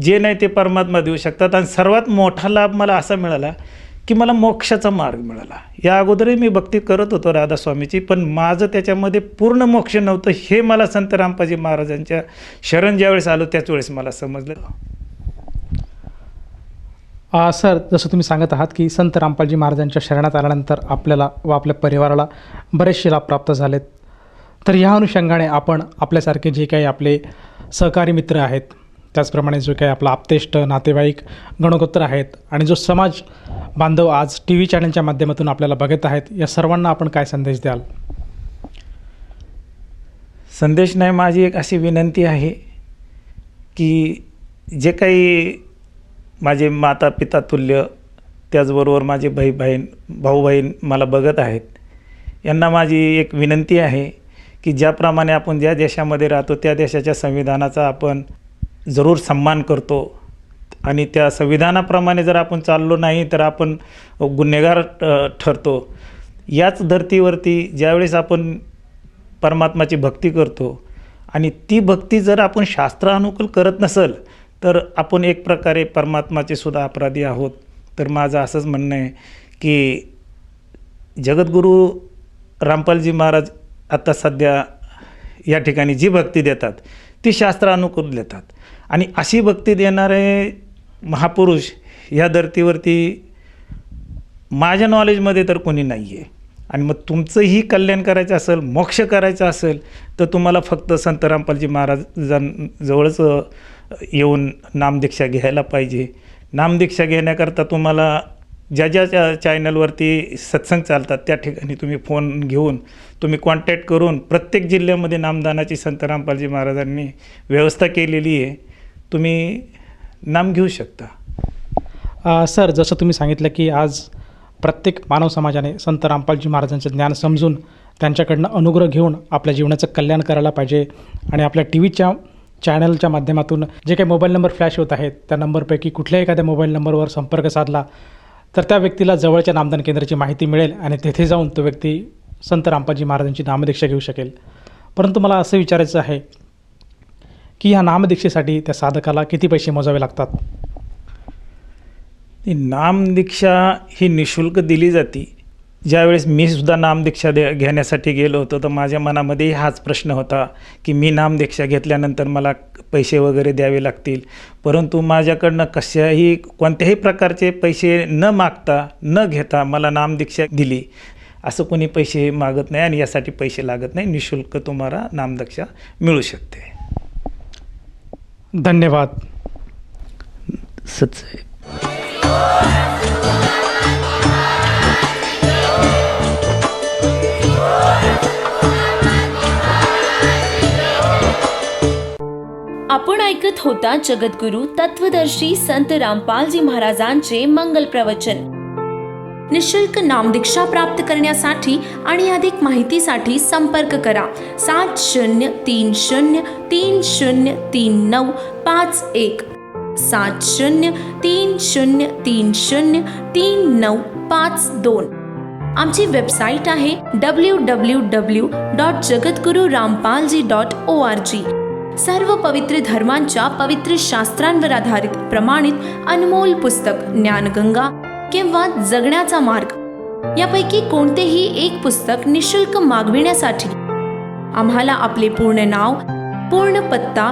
जे नाही ते परमात्मा देऊ शकतात. आणि सर्वात मोठा लाभ मला असा मिळाला की मला मोक्षाचा मार्ग मिळाला. या अगोदरही मी भक्ती करत होतो राधास्वामीची, पण माझं त्याच्यामध्ये पूर्ण मोक्ष नव्हतं हे मला संत रामपालजी महाराजांच्या शरण ज्यावेळेस आलो त्याच वेळेस मला समजलं. सर, जसं तुम्ही सांगत आहात की संत रामपालजी महाराजांच्या शरणात आल्यानंतर आपल्याला व आपल्या परिवाराला बरेचसे लाभ प्राप्त झालेत. तर ह्या अनुषंगाने आपण आपल्यासारखे जे काही आपले सहकारी मित्र आहेत, त्याचप्रमाणे जो काही आपला आप्तेष्ट नातेवाईक गणगोत्र आहेत आणि जो समाज बांधव आज टी व्ही चॅनलच्या माध्यमातून आपल्याला बघत आहेत, या सर्वांना आपण काय संदेश द्याल? संदेश नाही, माझी एक अशी विनंती आहे की जे काही माझे माता पिता तुल्य, त्याचबरोबर माझे भाऊ बहीण मला बघत आहेत, यांना माझी एक विनंती आहे की ज्याप्रमाणे आपण ज्या देशामध्ये राहतो त्या देशाच्या संविधानाचा आपण जरूर सन्मान करतो आणि त्या संविधानाप्रमाणे जर आपण चाललो नाही तर आपण गुन्हेगार ठरतो. याच धर्तीवरती ज्यावेळेस आपण परमात्माची भक्ती करतो आणि ती भक्ती जर आपण शास्त्रानुकूल करत नसेल तर आपण एक प्रकारे परमात्माचे सुद्धा अपराधी आहोत. तर माझं असंच म्हणणं आहे की जगद्गुरू रामपालजी महाराज आता सध्या या ठिकाणी जी भक्ती देतात ती शास्त्रानुकूल देतात आणि अशी भक्ती देणारे महापुरुष या धर्तीवरती माझ्या नॉलेजमध्ये तर कोणी नाही आहे. आणि मग तुमचंही कल्याण करायचं असेल, मोक्ष करायचं असेल तर तुम्हाला फक्त संत रामपालजी महाराजांजवळच येऊन नामदीक्षा घ्यायला पाहिजे. नामदीक्षा घेण्याकरता तुम्हाला ज्या चॅनलवरती सत्संग चालतात त्या ठिकाणी तुम्ही फोन घेऊन तुम्ही कॉन्टॅक्ट करून प्रत्येक जिल्ह्यामध्ये नामदानाची संत रामपालजी महाराजांनी व्यवस्था केलेली आहे. तुम्ही नाम घेऊ शकता. सर, जसं तुम्ही सांगितलं की आज प्रत्येक मानव समाजाने संत रामपालजी महाराजांचं ज्ञान समजून त्यांच्याकडनं अनुग्रह घेऊन आपल्या जीवनाचं कल्याण करायला पाहिजे आणि आपल्या टी व्हीच्या चॅनलच्या माध्यमातून जे काही मोबाईल नंबर फ्लॅश होत आहेत त्या नंबरपैकी कुठल्याही एखाद्या मोबाईल नंबरवर संपर्क साधला तर त्या व्यक्तीला जवळच्या नामदान केंद्राची माहिती मिळेल आणि तेथे जाऊन तो व्यक्ती संत रामपालजी महाराजांची नामदीक्षा घेऊ शकेल. परंतु मला असं विचारायचं आहे की ह्या नामदीक्षेसाठी त्या साधकाला किती पैसे मोजावे लागतात? नामदीक्षा ही निःशुल्क दिली जाते. ज्यावेळेस मी सुद्धा नामदीक्षा घेण्यासाठी गेलो होतो तर माझ्या मनामध्ये हाच प्रश्न होता की मी नामदीक्षा घेतल्यानंतर मला पैसे वगैरे द्यावे लागतील. परंतु माझ्याकडनं कोणत्याही प्रकारचे पैसे न मागता न घेता मला नामदीक्षा दिली. असं कोणी पैसे मागत नाही आणि यासाठी पैसे लागत नाही. निःशुल्क तुम्हाला नामदीक्षा मिळू शकते. धन्यवाद. सच्चाई. आपण ऐकत होता जगद्गुरु तत्वदर्शी संत रामपालजी महाराजांचे मंगल प्रवचन. निःशुल्क नामदीक्षा प्राप्त करण्यासाठी आणि अधिक माहितीसाठी संपर्क करा 7030303951 7030303952. आमची वेबसाईट आहे www.jagadgururampalji.org. सर्व पवित्र धर्मांच्या पवित्र शास्त्रांवर आधारित प्रमाणित अनमोल पुस्तक ज्ञानगंगा किंवा जगण्याचा मार्ग यापैकी कोणतेही एक पुस्तक निःशुल्क मागविण्यासाठी आम्हाला आपले पूर्ण नाव, पूर्ण पत्ता,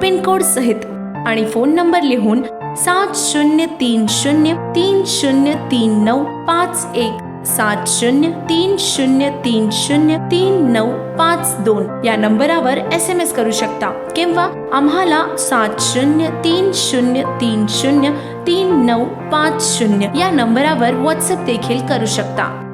पिनकोड सहित आणि फोन नंबर लिहून 7030303951 7030303952 या नंबरावर SMS करू शकता किंवा आम्हाला 7030303950 या नंबरावर WhatsApp देखील करू शकता.